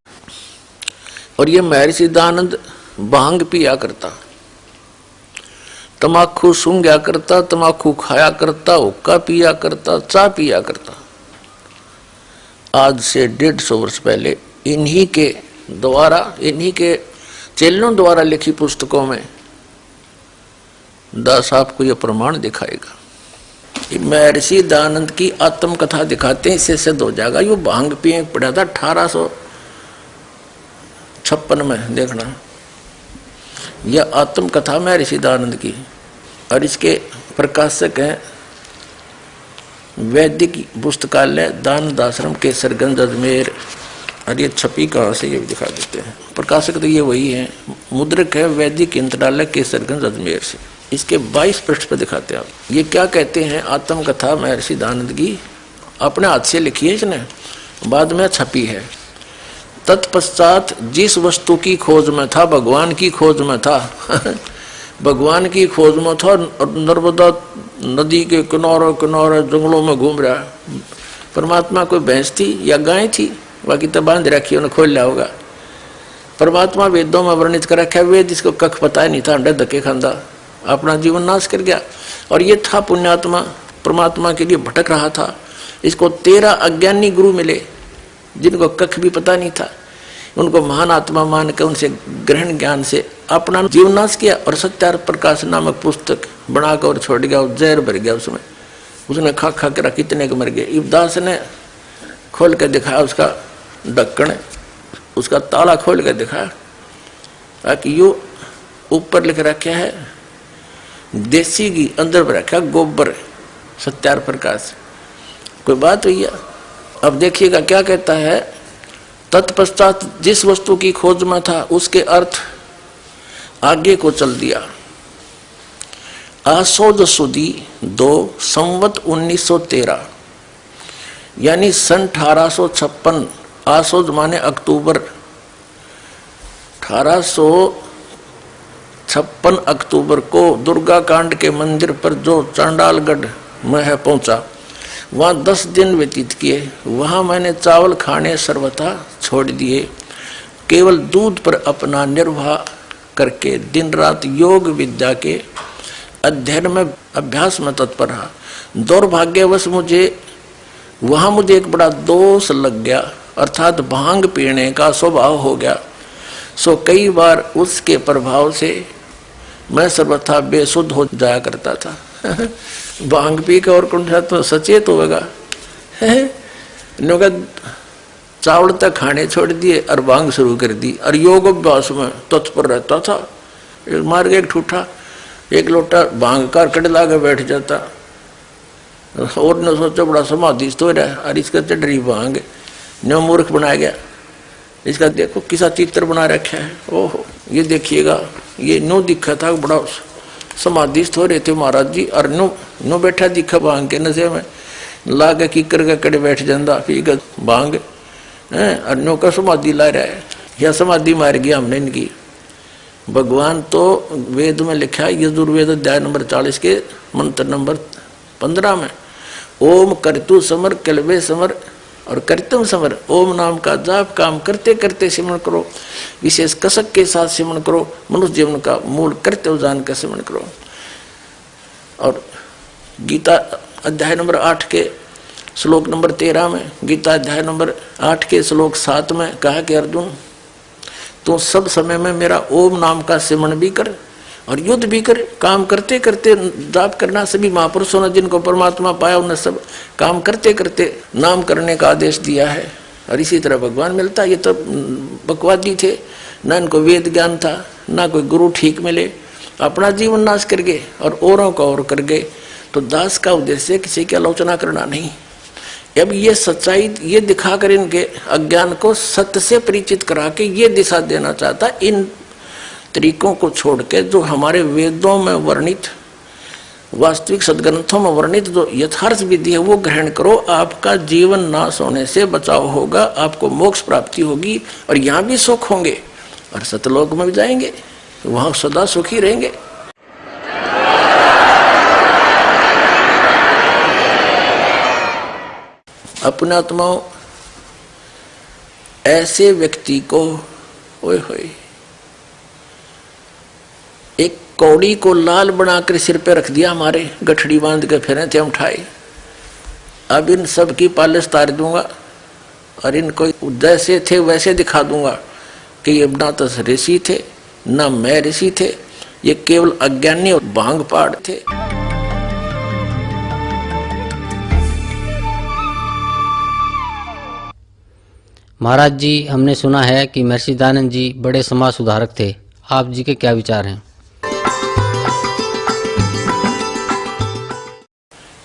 और ये महर्षि दयानंद भांग पिया करता, तमाकू सूंघा करता, तमाकू खाया करता, हुक्का पिया करता, चाय पिया करता। आज से 150 वर्ष पहले इन्हीं के द्वारा, इन्हीं के चेलों द्वारा लिखी पुस्तकों में दास आपको यह प्रमाण दिखाएगा। महर्षि दयानंद की आत्म कथा दिखाते हैं, इससे सिद्ध हो जाएगा। यो भांग पिए पड़ा था 1856 में, देखना यह आत्म कथा महर्षि दयानंद की, और इसके प्रकाशक हैं वैदिक पुस्तकालय दानंद आश्रम केसरगंज अजमेर। और ये छपी कहाँ से, ये भी दिखा देते हैं। प्रकाशक तो ये वही है, मुद्रक है वैदिक यंत्रालय केसरगंज अजमेर से। इसके 22 पृष्ठ पर दिखाते हैं आप। ये क्या कहते हैं, आत्म कथा महर्षि दयानंद की अपने हाथ से लिखी है इसने, बाद में छपी है। तत्पश्चात जिस वस्तु की खोज में था, भगवान की खोज में था भगवान की खोज में था, नर्मदा नदी के किनारे किनारे जंगलों में घूम रहा है। परमात्मा कोई भैंस थी या गाय थी, बाकी तो बांध रखी, उन्हें खोल लिया होगा। परमात्मा वेदों में वर्णित कर रखा है, वेद इसको कख पता ही नहीं था, अंडे धक्के खांदा, अपना जीवन नाश कर गया। और ये था पुण्यात्मा, परमात्मा के लिए भटक रहा था। इसको 13 अज्ञानी गुरु मिले जिनको कख भी पता नहीं था, उनको महान आत्मा मान कर उनसे ग्रहण ज्ञान से अपना जीवन नाश किया और सत्यार्थ प्रकाश नामक पुस्तक बनाकर और छोड़ गया। जहर भर गया उसमें, उसने खा खा कर कितने के मर गए। इब्दास ने खोल कर दिखाया उसका ढक्कन, उसका ताला खोल कर दिखाया, ताकि यो ऊपर लिख रखा है देसी घी, अंदर में रखा गोबर, सत्यार्थ प्रकाश। कोई बात हुई है। अब देखिएगा क्या कहता है, तत्पश्चात जिस वस्तु की खोज में था उसके अर्थ आगे को चल दिया। आसोद सुदी 2 संवत 1913 यानी सन 1856, आसोद माने अक्टूबर, 1856 अक्टूबर को दुर्गा कांड के मंदिर पर जो चांडालगढ़ में है पहुंचा, वहाँ 10 दिन व्यतीत किए। वहाँ मैंने चावल खाने सर्वथा छोड़ दिए, केवल दूध पर अपना निर्वाह करके दिन रात योग विद्या के अध्ययन में अभ्यास में तत्पर रहा। दुर्भाग्यवश वहाँ मुझे एक बड़ा दोष लग गया, अर्थात भांग पीने का स्वभाव हो गया। सो कई बार उसके प्रभाव से मैं सर्वथा बेसुध हो जाया करता था। भांग पी के और कौन सा तो सचेत होगा। चावल तक खाने छोड़ दिए और भांग शुरू कर दी और योग अभ्यास में तत्पर रहता था। मार के एक ठूठा एक लोटा भांग का कड़ला के बैठ जाता और न सोचो बड़ा समाधिस्थ हो रहा है और इसका चढ़ी भांग न मूर्ख बनाया गया। इसका देखो किसा चित्र बना रखा है। ओहो ये देखिएगा, ये नो दिखा था बड़ा समाधिस्थ हो रहे थे महाराज जी और नो बैठा दिखा भांग के नशे में ला के कीकर के कड़े बैठ जाता पी का भांग और नो का समाधि ला रहा है या समाधि मार गया हमने इनकी। भगवान तो वेद में लिखा है यजुर्वेद अध्याय नंबर 40 के मंत्र नंबर 15 में ओम करतु समर कलवे समर और कर्तम समर। ओम नाम का जाप काम करते करते सिमरण करो, विशेष कसक के साथ सिमरण करो, मनुष्य जीवन का मूल कर्तव्य जान कर सिमरण करो। और गीता अध्याय नंबर 8 के श्लोक नंबर 13 में, गीता अध्याय नंबर 8 के श्लोक 7 में कहा कि अर्जुन तू सब समय में मेरा ओम नाम का सिमरण भी कर और युद्ध भी कर। काम करते करते जाप करना, सभी महापुरुषों ने जिनको परमात्मा पाया उन्हें सब काम करते करते नाम करने का आदेश दिया है। और इसी तरह भगवान मिलता। ये तो बकवादी थे, ना इनको वेद ज्ञान था, ना कोई गुरु ठीक मिले, अपना जीवन नाश कर गए और औरों का और कर गए। तो दास का उद्देश्य किसी की आलोचना करना नहीं। अब ये सच्चाई ये दिखाकर इनके अज्ञान को सत्य से परिचित करा के ये दिशा देना चाहता। इन तरीकों को छोड़ के जो हमारे वेदों में वर्णित, वास्तविक सदग्रंथों में वर्णित जो यथार्थ विधि है वो ग्रहण करो। आपका जीवन नाश होने से बचाव होगा, आपको मोक्ष प्राप्ति होगी और यहाँ भी सुख होंगे और सतलोक में भी जाएंगे, वहां सदा सुखी रहेंगे। अपने आत्माओं ऐसे व्यक्ति को ओए होए एक कौड़ी को लाल बनाकर सिर पे रख दिया, हमारे गठड़ी बांध के फिरे थे हम ठाए। अब इन सब की पालिश तार दूंगा और इनको जैसे थे वैसे दिखा दूंगा कि ये ना तो ऋषि थे ना मैं ऋषि थे, ये केवल अज्ञानी और भांग पाड़ थे। महाराज जी, हमने सुना है कि महर्षि दयानंद जी बड़े समाज सुधारक थे, आप जी के क्या विचार हैं?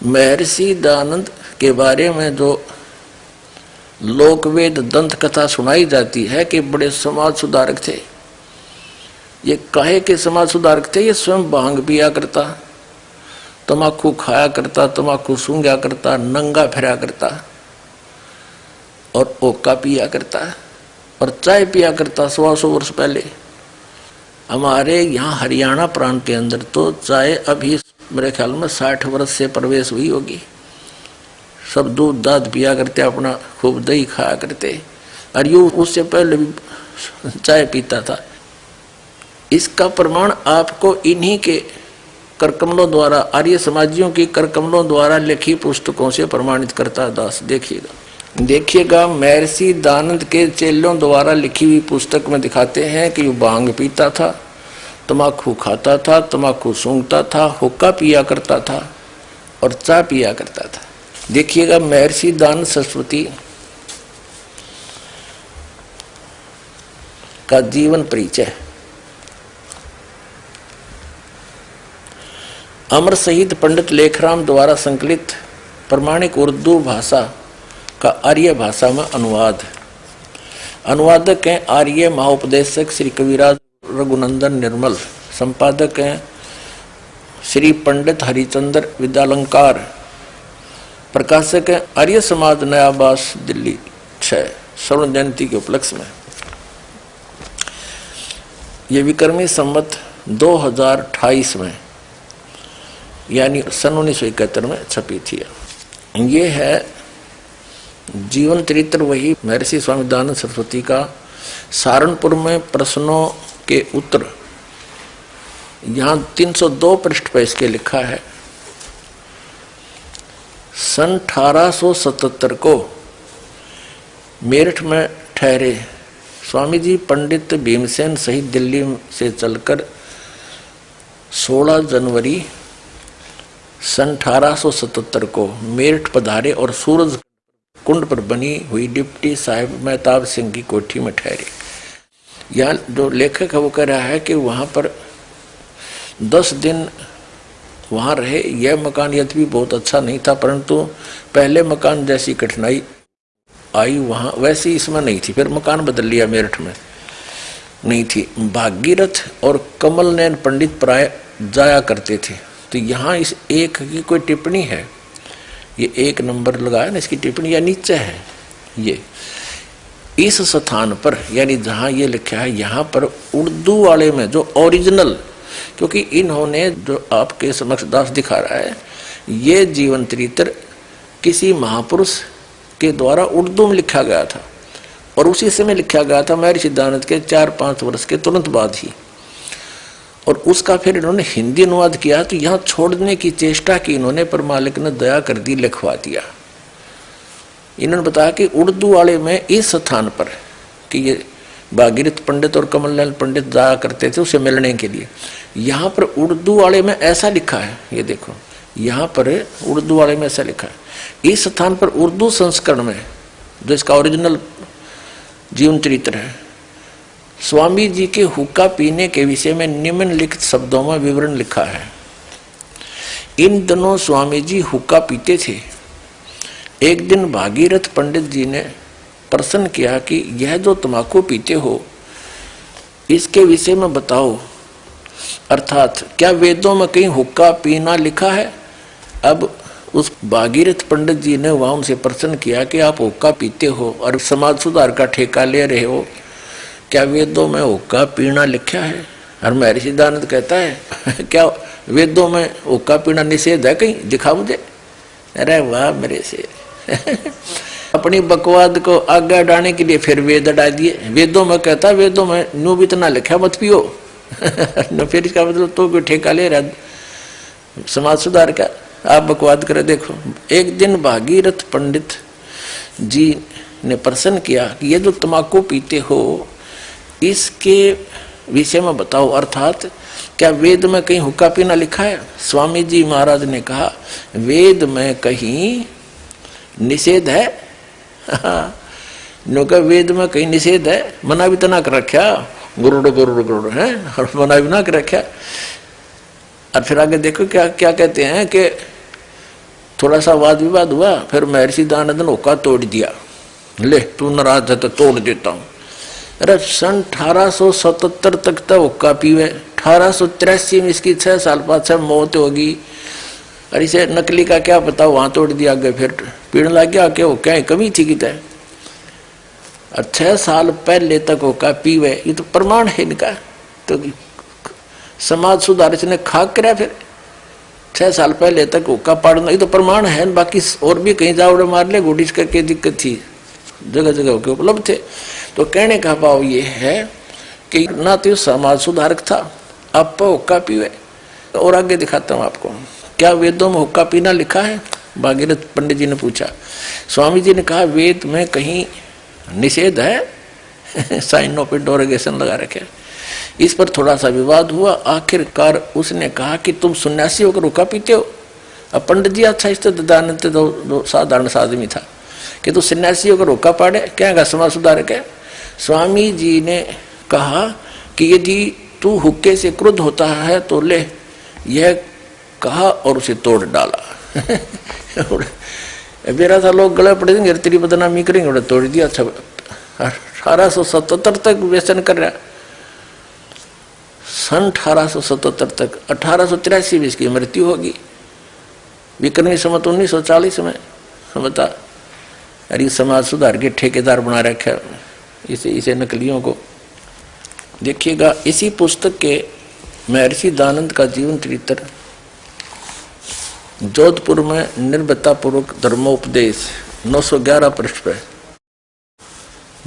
महर्षि दयानंद के बारे में जो लोकवेद दंत कथा सुनाई जाती है कि बड़े समाज सुधारक थे। ये काहे के समाज सुधारक थे? ये स्वयं भांग पिया करता, तमाकू खाया करता, तमाकू सूंघा करता, नंगा फिरा करता और ओका पिया करता और चाय पिया करता। 100 वर्ष पहले हमारे यहाँ हरियाणा प्रांत के अंदर तो चाय अभी मेरे ख्याल में 60 वर्ष से प्रवेश हुई होगी। सब दूध दाद पिया करते, अपना खूब दही खाया करते और यूँ उससे पहले भी चाय पीता था। इसका प्रमाण आपको इन्हीं के करकमलों द्वारा, आर्य समाजियों की करकमलों द्वारा लिखी पुस्तकों से प्रमाणित करता दास। देखिएगा महर्षि दयानंद के चेलों द्वारा लिखी हुई पुस्तक में दिखाते हैं कि वो भांग पीता था, तमाकू खाता था, तमाकू सूंघता था, हुक्का पिया करता था और चाय पिया करता था। देखिएगा महर्षि दयानंद सरस्वती का जीवन परिचय। अमर शहीद पंडित लेखराम द्वारा संकलित प्रमाणिक उर्दू भाषा का आर्य भाषा में अनुवादक हैं आर्य महाउपदेशक श्री कविराज रघुनंदन निर्मल। संपादक हैं श्री पंडित हरिचंद्र विद्यालंकार। प्रकाशक हैं आर्य समाज नयाबास दिल्ली 6 स्वर्ण जयंती के उपलक्ष्य में। ये विक्रमी संवत 2028 में यानी सन 1971 में छपी थी। ये है जीवन चरित्र, वही महर्षि स्वामी दयानंद सरस्वती का। सहारनपुर में प्रश्नों के उत्तर, यहाँ 302 पृष्ठ पर इसके लिखा है। सन 1877 को मेरठ में ठहरे स्वामी जी पंडित भीमसेन सहित दिल्ली से चलकर 16 जनवरी सन 1877 को मेरठ पधारे और सूरज कुंड पर बनी हुई डिप्टी साहिब मेहताब सिंह की कोठी में ठहरे। यहाँ जो लेखक है वो कह रहा है कि वहाँ पर 10 दिन वहाँ रहे। यह मकान यद्यपि बहुत अच्छा नहीं था, परंतु पहले मकान जैसी कठिनाई आई वहाँ वैसी इसमें नहीं थी। फिर मकान बदल लिया, मेरठ में नहीं थी। भागीरथ और कमल नैन पंडित प्राय जाया करते थे। तो यहाँ इस एक की कोई टिप्पणी है, ये 1 नंबर लगाया ना, इसकी टिप्पणी या नीचे है ये। इस स्थान पर यानी जहाँ ये लिखा है, यहाँ पर उर्दू वाले में जो ओरिजिनल, क्योंकि इन्होंने जो आपके समक्ष दास दिखा रहा है, ये जीवन चरित्र किसी महापुरुष के द्वारा उर्दू में लिखा गया था और उसी समय लिखा गया था महर्षि दयानंद के 4-5 वर्ष के तुरंत बाद ही। और उसका फिर इन्होंने हिंदी अनुवाद किया, तो यहाँ छोड़ने की चेष्टा की इन्होंने, पर मालिक ने दया कर दी, लिखवा दिया। इन्होंने बताया कि उर्दू वाले में इस स्थान पर कि ये भागीरथ पंडित और कमललाल पंडित जाया करते थे उसे मिलने के लिए, यहाँ पर उर्दू वाले में ऐसा लिखा है। ये देखो यहाँ पर उर्दू वाले में ऐसा लिखा है। इस स्थान पर उर्दू संस्करण में जो इसका ओरिजिनल जीवन चरित्र है, स्वामी जी के हुक्का पीने के विषय में निम्नलिखित शब्दों में विवरण लिखा है। इन दिनों स्वामी जी हुक्का पीते थे। एक दिन भागीरथ पंडित जी ने प्रश्न किया कि यह जो तंबाकू पीते हो इसके विषय में बताओ, अर्थात क्या वेदों में कहीं हुक्का पीना लिखा है। अब उस भागीरथ पंडित जी ने वहां उनसे प्रश्न किया कि आप हुक्का पीते हो और समाज सुधार का ठेका ले रहे हो, क्या वेदों में हुक्का पीना लिखा है। और महर्षि दयानंद कहता है क्या वेदों में हुक्का पीना निषेध है, कहीं दिखा मुझे। अरे वाह मेरे से अपनी बकवाद को आगे डालने के लिए फिर वेद हटा दिए। वेदों में कहता, वेदों में न्यू भी इतना लिखा मत पियो न, फिर इसका मतलब तो कोई ठेका ले रहा समाज सुधार का, आप बकवाद करे। देखो एक दिन भागीरथ पंडित जी ने प्रश्न किया कि ये जो तंबाकू पीते हो इसके विषय में बताओ, अर्थात क्या वेद में कहीं हुक्का पीना लिखा है। स्वामी जी महाराज ने कहा वेद में कहीं निषेध है। नौका वेद में कहीं निषेध है, मना भी तो ना कर रखा, गुरुड़ गुरुड़ गुरुड़ है, और मना भी ना कर रखा। और फिर आगे देखो क्या क्या कहते हैं कि थोड़ा सा वाद विवाद हुआ, फिर महर्षि दयानंद ने हुक्का तोड़ दिया। ले तू नाराज है तो तोड़ देता हूँ। अरे सन 1877 तक तो हुक्का पीवे, 1883 में इसकी 6 साल बाद मौत होगी। और इसे नकली का क्या पता, वहां तोड़ दिया गया, फिर पीने लग गया। क्या वो क्या कमी थी कि तय, और 6 साल पहले तक हुक्का पीवे, ये तो प्रमाण है इनका। तो समाज सुधार ने खाक करा, फिर 6 साल पहले तक हुक्का पाड़ना, ये तो प्रमाण है। बाकी और भी कहीं जावड़े मार ले गुडिश करके दिक्कत थी, जगह जगह के उपलब्ध थे। तो कहने का भाव ये है कि ना तो समाज सुधारक था, आप हुक्का पीवे। और आगे दिखाता हूँ आपको, क्या वेदों में हुक्का पीना लिखा है। भागीरथ पंडित जी ने पूछा। स्वामी जी ने कहा वेद में कहीं निषेध है साइन ऑफ इंटरोगेशन लगा रखे। इस पर थोड़ा सा विवाद हुआ। आखिरकार उसने कहा कि तुम सन्यासी होकर हुक्का पीते हो। अब पंडित जी अच्छा इस दयानंद तो साधारण सा आदमी था कि तू सन्यासी होकर हुक्का पाड़े, क्या समाज सुधारक है। स्वामी जी ने कहा कि यदि तू हुक्के से क्रुद्ध होता है तो ले, यह कहा और उसे तोड़ डाला। मेरा था लोग गले पड़े देंगे, तेरी बदनामी करेंगे, उन्हें तोड़ दिया। 1877 तक व्यसन कर रहा, सन 1877 तक। 1883 में इसकी मृत्यु होगी, विक्रमी संवत 1940 में। बता, अरे समाज सुधार के ठेकेदार बना रखा इसे नकलियों को। देखिएगा इसी पुस्तक के महर्षि दयानंद का जीवन चरित्र जोधपुर में निर्भयतापूर्वक धर्मोपदेश 911 पृष्ठ पे,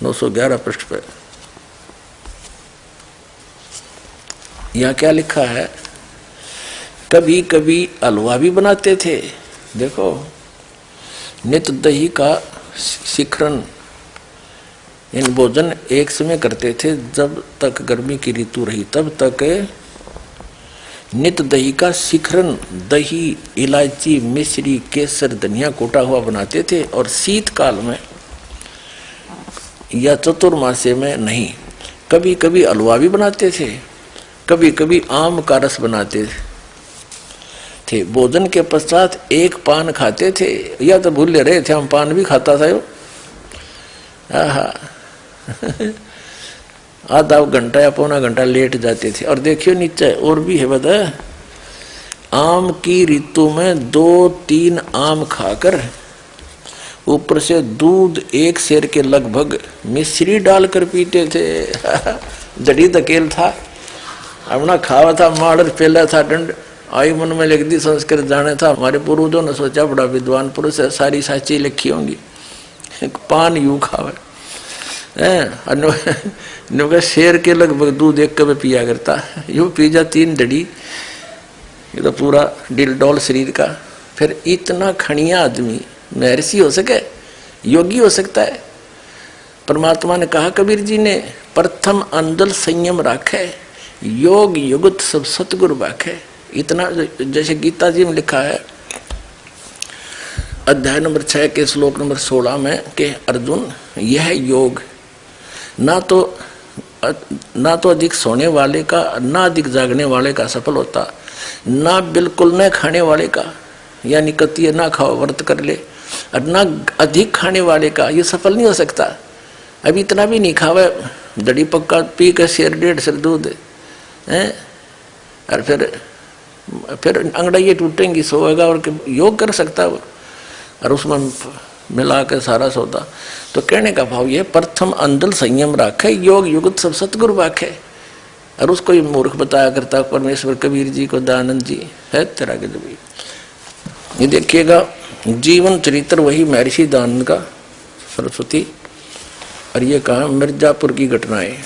911 पृष्ठ पे यहाँ क्या लिखा है? कभी कभी हलवा भी बनाते थे। देखो, नित दही का शिखरण, इन भोजन एक समय करते थे। जब तक गर्मी की ऋतु रही तब तक नित दही का शिखरण, दही, इलायची, मिश्री, केसर, धनिया कोटा हुआ बनाते थे। और शीतकाल में या चतुर्मासे में नहीं, कभी कभी हलवा भी बनाते थे, कभी कभी आम का रस बनाते थे। भोजन के पश्चात एक पान खाते थे, या तो भूल रहे थे, हम पान भी खाता था यो। आधा घंटा या पौना घंटा लेट जाते थे। और देखियो नीचे और भी है, बता, आम की ऋतु में 2-3 आम खाकर ऊपर से दूध 1 सेर के लगभग मिश्री डालकर पीते थे। जड़ी धकेल था, अपना खावा था, माड़र पेला था, डंड आई मन में लिख दी, संस्कृत जाने था। हमारे पूर्वजों ने सोचा बड़ा विद्वान पुरुष है, सारी साची लिखी होंगी, पान यूं खावे। शेर के लगभग दूध 1 कप पिया करता, यूं पी जा 3 डड़ी, ये तो पूरा डिलडोल शरीर का। फिर इतना खड़िया आदमी महर्षि हो सके, योगी हो सकता है? परमात्मा ने कहा कबीर जी ने, प्रथम अंदल संयम राखे, योग युगत सब सतगुरु बाखे। इतना, जैसे गीता जी में लिखा है अध्याय नंबर 6 के श्लोक नंबर 16 में कि अर्जुन, यह योग ना तो अधिक सोने वाले का, ना अधिक जागने वाले का सफल होता, ना बिल्कुल न खाने वाले का, यानी कतिय ना खाओ व्रत कर ले, और ना अधिक खाने वाले का ये सफल नहीं हो सकता। अभी इतना भी नहीं खावे, दड़ी पक्का पी के 1.5 सेर दूध है, और फिर अंगड़ाइयाँ टूटेंगी, सोएगा और योग कर सकता वो, और उसमें मिला के सारा सौदा। तो कहने का भाव ये, प्रथम अंदल संयम राखे, योग युगत सब सतगुरु बाखे। और उसको ये मूर्ख बताया करता परमेश्वर कबीर जी को, दयानंद जी है तेरा के दबी। ये देखिएगा जीवन चरित्र वही महर्षि दयानंद का, सरस्वती। और ये कहा मिर्जापुर की घटनाएं।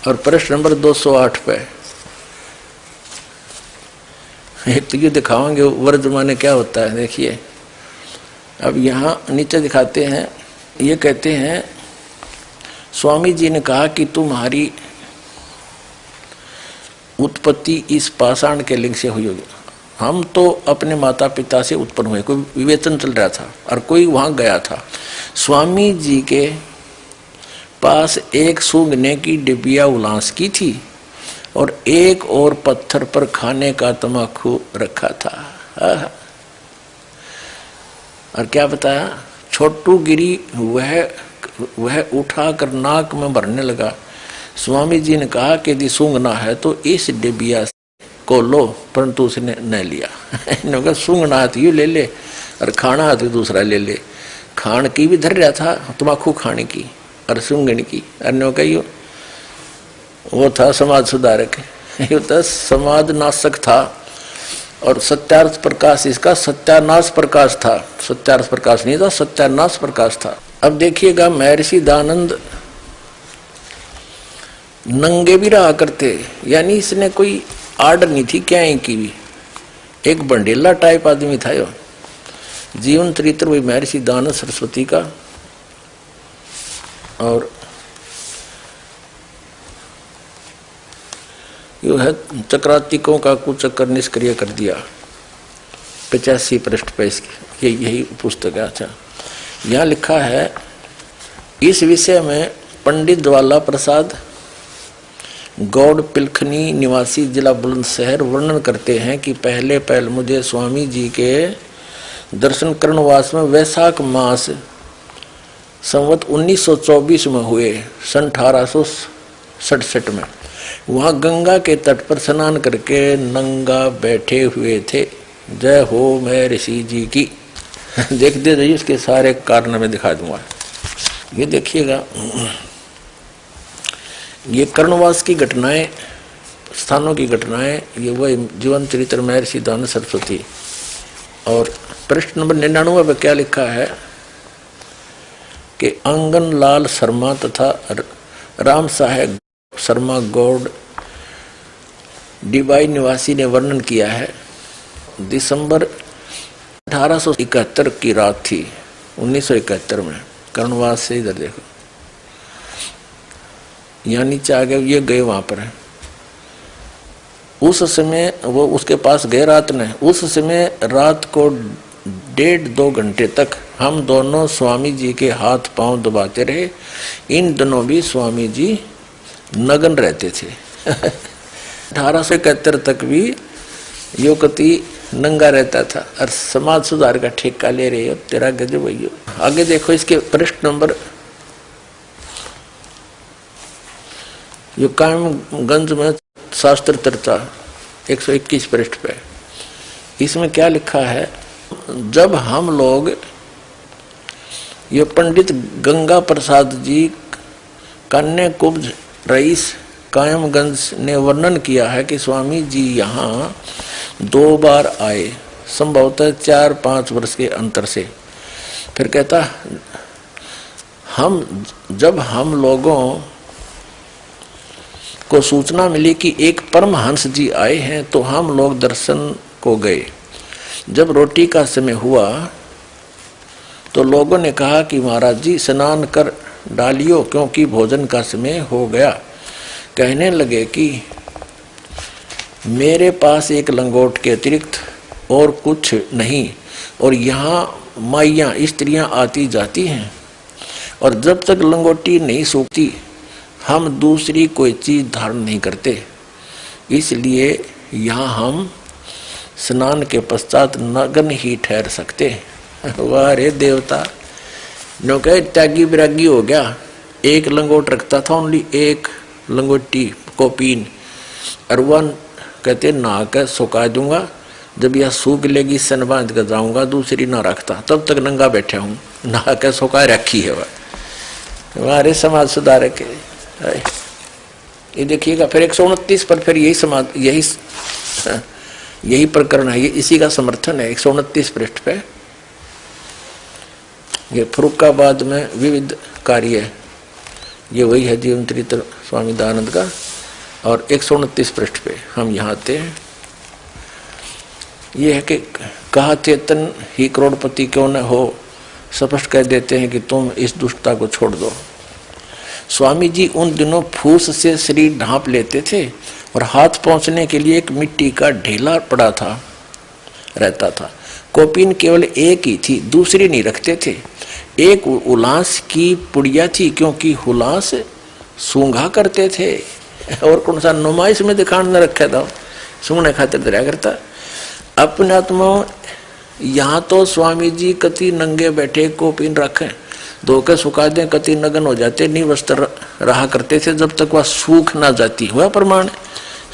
और प्रश्न नंबर 208 पे एक तो ये दिखावांगे वर्तमान में क्या होता है। देखिए, अब यहाँ नीचे दिखाते हैं, ये कहते हैं स्वामी जी ने कहा कि तुम्हारी उत्पत्ति इस पाषाण के लिंग से हुई होगी। हम तो अपने माता पिता से उत्पन्न हुए, कोई विवेचन चल रहा था और कोई वहाँ गया था। स्वामी जी के पास एक सूंघने की डिबिया उलांस की थी और एक और पत्थर पर खाने का तमाकू रखा था। और क्या बताया, छोटू गिरी वह उठाकर नाक में भरने लगा। स्वामी जी ने कहा कि यदि सूंघना है तो इस डिबिया को लो, परंतु उसने न लिया। इन्होंने सूंघना है तो ये ले ले, और खाना है तो दूसरा ले ले। खान की भी धर रहा था, तमाकू खाने की और सूंघने की। अन्यों का यो वो था समाज सुधारक, ये तो समाज नाशक था। और सत्यार्थ प्रकाश इसका सत्यानाश प्रकाश था, सत्यार्थ प्रकाश नहीं था, सत्यानाश प्रकाश था। अब देखिएगा महर्षि दयानंद नंगे भी रहा करते, यानी इसने कोई आर्डर नहीं थी क्या की भी, एक बंडेला टाइप आदमी था यो। जीवन चरित्र वही महर्षि दयानंद सरस्वती का। और यो है चक्रातिकों का कुचक्कर निष्क्रिय कर दिया, 85 पृष्ठ पे इसकी यही पुस्तक है। अच्छा, यहाँ लिखा है इस विषय में पंडित ज्वाला प्रसाद गौड़ पिलखनी निवासी जिला बुलंदशहर वर्णन करते हैं कि पहले मुझे स्वामी जी के दर्शन कर्णवास में वैशाख मास संवत 1924 में हुए, सन 1867 में। वहाँ गंगा के तट पर स्नान करके नंगा बैठे हुए थे। जय हो महर्षि जी की। देखते जाइए, इसके सारे कारण मैं दिखा दूंगा। ये देखिएगा, ये कर्णवास की घटनाएं स्थानों की घटनाएं, ये वही जीवन चरित्र महर्षि दयानंद सरस्वती। और पृष्ठ नंबर 99 पर क्या लिखा है कि अंगन लाल शर्मा तथा राम साहेब शर्मा गौड़ डिबाई निवासी ने वर्णन किया है। दिसंबर 1871 की रात थी, 1971 में कर्णवास से इधर देखो, यहाँ नीचे आ गए, ये गए वहां पर है। उस समय वो उसके पास गए रात ने, उस समय रात को 1.5-2 घंटे तक हम दोनों स्वामी जी के हाथ पांव दबाते रहे। इन दिनों भी स्वामी जी नग्न रहते थे। 1871 तक भी योगति नंगा रहता था और समाज सुधार का ठेका ले रहे हो, तेरा गजब भैया। आगे देखो इसके पृष्ठ नंबर, यो कायमगंज में शास्त्र चर्चा 121 पृष्ठ पे, इसमें क्या लिखा है, जब हम लोग ये पंडित गंगा प्रसाद जी कन्या कुब्ज रईस कायमगंज ने वर्णन किया है कि स्वामी जी यहाँ 2 बार आए, संभवतः 4-5 वर्ष के अंतर से। फिर कहता जब हम लोगों को सूचना मिली कि एक परमहंस जी आए हैं तो हम लोग दर्शन को गए। जब रोटी का समय हुआ तो लोगों ने कहा कि महाराज जी स्नान कर डालियो क्योंकि भोजन का समय हो गया। कहने लगे कि मेरे पास एक लंगोट के अतिरिक्त और कुछ नहीं, और यहाँ माइयाँ स्त्रियाँ आती जाती हैं, और जब तक लंगोटी नहीं सूखती हम दूसरी कोई चीज धारण नहीं करते, इसलिए यहाँ हम स्नान के पश्चात नग्न ही ठहर सकते। वाह रे देवता, नो कहे त्यागी विरागी हो गया। एक लंगोट रखता था, ओनली एक लंगोटी कोपीन, और वह कहते नहा कर सुखा दूंगा, जब यह सूख लेगी सन बांध कर जाऊंगा, दूसरी ना रखता, तब तक नंगा बैठे हूँ, नहा कर सुखा रखी है वह। हमारे समाज सुधारक ये देखिएगा। फिर 129 पर फिर यही प्रकरण है, ये इसी का समर्थन है। 129 पृष्ठ पे ये फरुखाबाद में विविध कार्य, ये वही है जीवन चरित्र स्वामी दयानंद का। और 129 पृष्ठ पे हम यहाँ आते हैं। ये है कि कहा चेतन ही करोड़पति क्यों न हो, स्पष्ट कह देते हैं कि तुम इस दुष्टता को छोड़ दो। स्वामी जी उन दिनों फूस से शरीर ढांप लेते थे और हाथ पहुंचने के लिए एक मिट्टी का ढेला पड़ा रहता था। कोपीन केवल एक ही थी, दूसरी नहीं रखते थे। एक उलास की पुड़िया थी, क्योंकि हुलास सूंघा करते थे, और कौन सा नुमाइश में दिखाने न रखा था, सूंघने खातिर दरिया करता। अपने आत्मा यहाँ तो स्वामी जी कति नंगे बैठे कोपीन रखें, धोके सुखा दें, कति नगन हो जाते, निवस्त्र रहा करते थे जब तक वह सूख ना जाती। हुआ प्रमाण,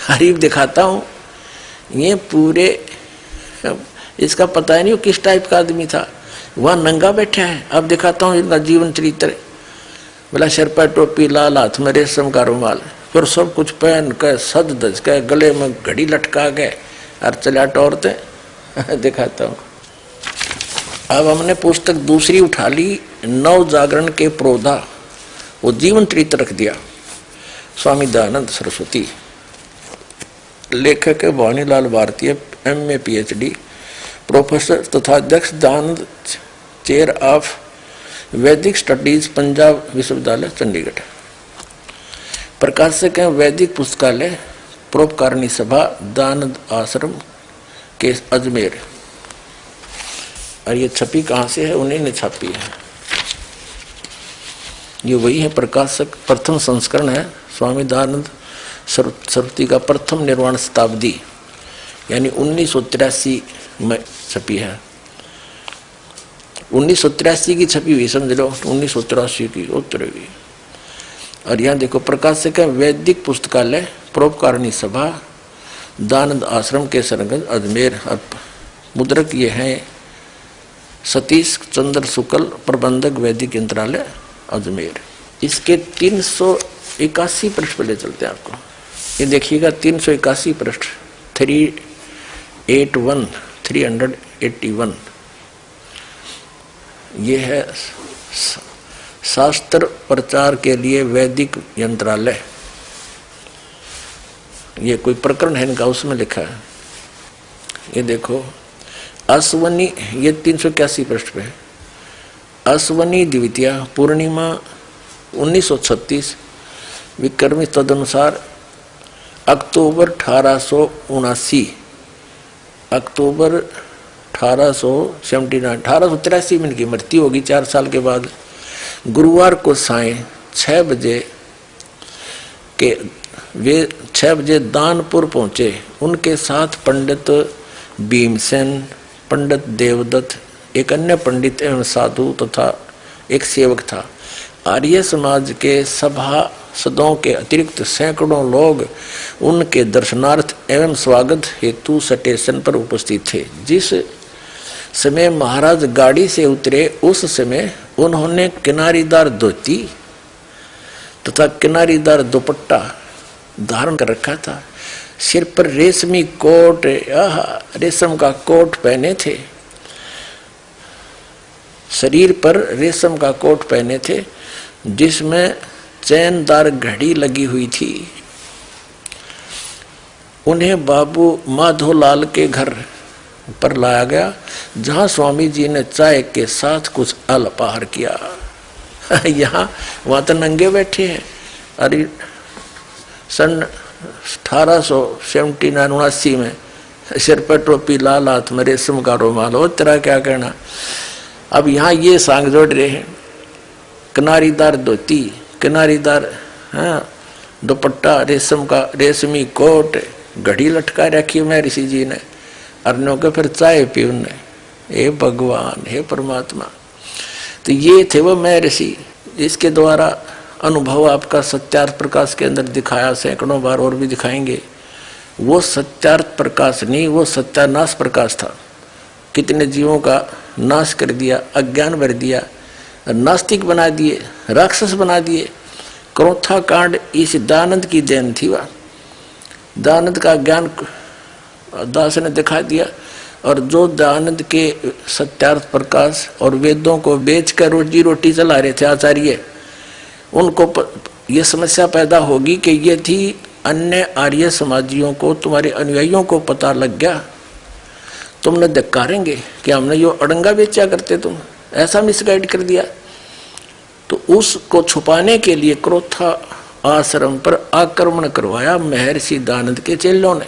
हरीफ दिखाता हूँ। ये पूरे इसका पता ही नहीं किस टाइप का आदमी था, वह नंगा बैठा है। अब दिखाता हूँ इनका जीवन चरित्र। बोला सिर पर टोपी, लाल हाथ में रेशम का रुमाल, फिर सब कुछ पहन कर सज धज के गले में घड़ी लटका गए और चला टोरते। दिखाता हूँ। अब हमने पुस्तक दूसरी उठा ली, नव जागरण के प्रोधा, वो जीवन चरित्र रख दिया स्वामी दयानंद सरस्वती। लेखक है भवानीलाल भारतीय, MA PhD, प्रोफेसर तथा अध्यक्ष दयानंद चेयर ऑफ वैदिक स्टडीज पंजाब विश्वविद्यालय चंडीगढ़। प्रकाशक है वैदिक पुस्तकालय परोपकारिणी सभा दयानंद आश्रम के अजमेर। और ये छपी कहाँ से है, उन्हीं ने छापी है। ये वही है प्रकाशक, प्रथम संस्करण है स्वामी दयानंद सरस्वती का, प्रथम निर्वाण शताब्दी यानी 1983 में छपी है। 1983 की छपी हुई, समझ लो 1983 की उतरेगी। और यहाँ देखो प्रकाशक है वैदिक पुस्तकालय परोपकारिणी सभा दयानंद आश्रम के सरगंज अजमेर। मुद्रक ये है सतीश चंद्र शुक्ल, प्रबंधक वैदिक यंत्रालय अजमेर। इसके 381 पृष्ठ पर ले चलते हैं आपको। ये देखिएगा 381 पृष्ठ 381 ये है शास्त्र प्रचार के लिए वैदिक यंत्रालय। ये कोई प्रकरण है इनका, उसमें लिखा है। ये देखो अश्वनी, ये 381 पृष्ठ पे, अश्वनी द्वितीया पूर्णिमा 1936 विक्रमी तदनुसार अक्टूबर 1879, अक्टूबर 1883 में इनकी मृत्यु होगी 4 साल के बाद। गुरुवार को सायं 6 बजे के वे 6 बजे दानपुर पहुंचे। उनके साथ पंडित भीमसेन, पंडित देवदत्त, एक अन्य पंडित एवं साधु तथा एक सेवक था। आर्य समाज के सभासदों के अतिरिक्त सैकड़ों लोग उनके दर्शनार्थ एवं स्वागत हेतु स्टेशन पर उपस्थित थे। जिस समय महाराज गाड़ी से उतरे उस समय उन्होंने किनारीदार धोती तथा किनारीदार दुपट्टा धारण कर रखा था। सिर पर रेशमी कोट, रेशम का कोट पहने थे, शरीर पर रेशम का कोट पहने थे जिसमें चैनदार घड़ी लगी हुई थी। उन्हें बाबू माधोलाल के घर पर लाया गया, जहां स्वामी जी ने चाय के साथ कुछ अल्पाहार किया। यहाँ वहां तो नंगे बैठे हैं। अरे सन 1879 में सिर पर टोपी, लाल हाथ में रेशम का रुमाल, हो तेरा क्या कहना। अब यहाँ ये सांग जोड़ रहे हैं, किनारीदार धोती, किनारीदार दुपट्टा, रेशम का रेशमी कोट, घड़ी लटका रखी मैं ऋषि जी ने, अर्नों के फिर चाय पी उनने। हे भगवान, हे परमात्मा। तो ये थे वो मैं ऋषि, इसके द्वारा अनुभव आपका सत्यार्थ प्रकाश के अंदर दिखाया, सैकड़ों बार और भी दिखाएंगे। वो सत्यार्थ प्रकाश नहीं, वो सत्यानाश प्रकाश था। कितने जीवों का नाश कर दिया, अज्ञान भर दिया, नास्तिक बना दिए, राक्षस बना दिए। क्रोथा कांड इस दानंद की देन थी। वह दानंद का ज्ञान दास ने दिखा दिया, और जो दानंद के सत्यार्थ प्रकाश और वेदों को बेचकर रोजी रोटी चला रहे थे आचार्य, उनको ये समस्या पैदा होगी कि ये थी अन्य आर्य समाजियों को, तुम्हारे अनुयायियों को पता लग गया, तुमने धिक्कारेंगे कि हमने यो अड़ंगा बेचा करते, तुम ऐसा मिसगाइड कर दिया। तो उसको छुपाने के लिए क्रोथा आश्रम पर आक्रमण करवाया महर्षि दानंद के चेलों ने।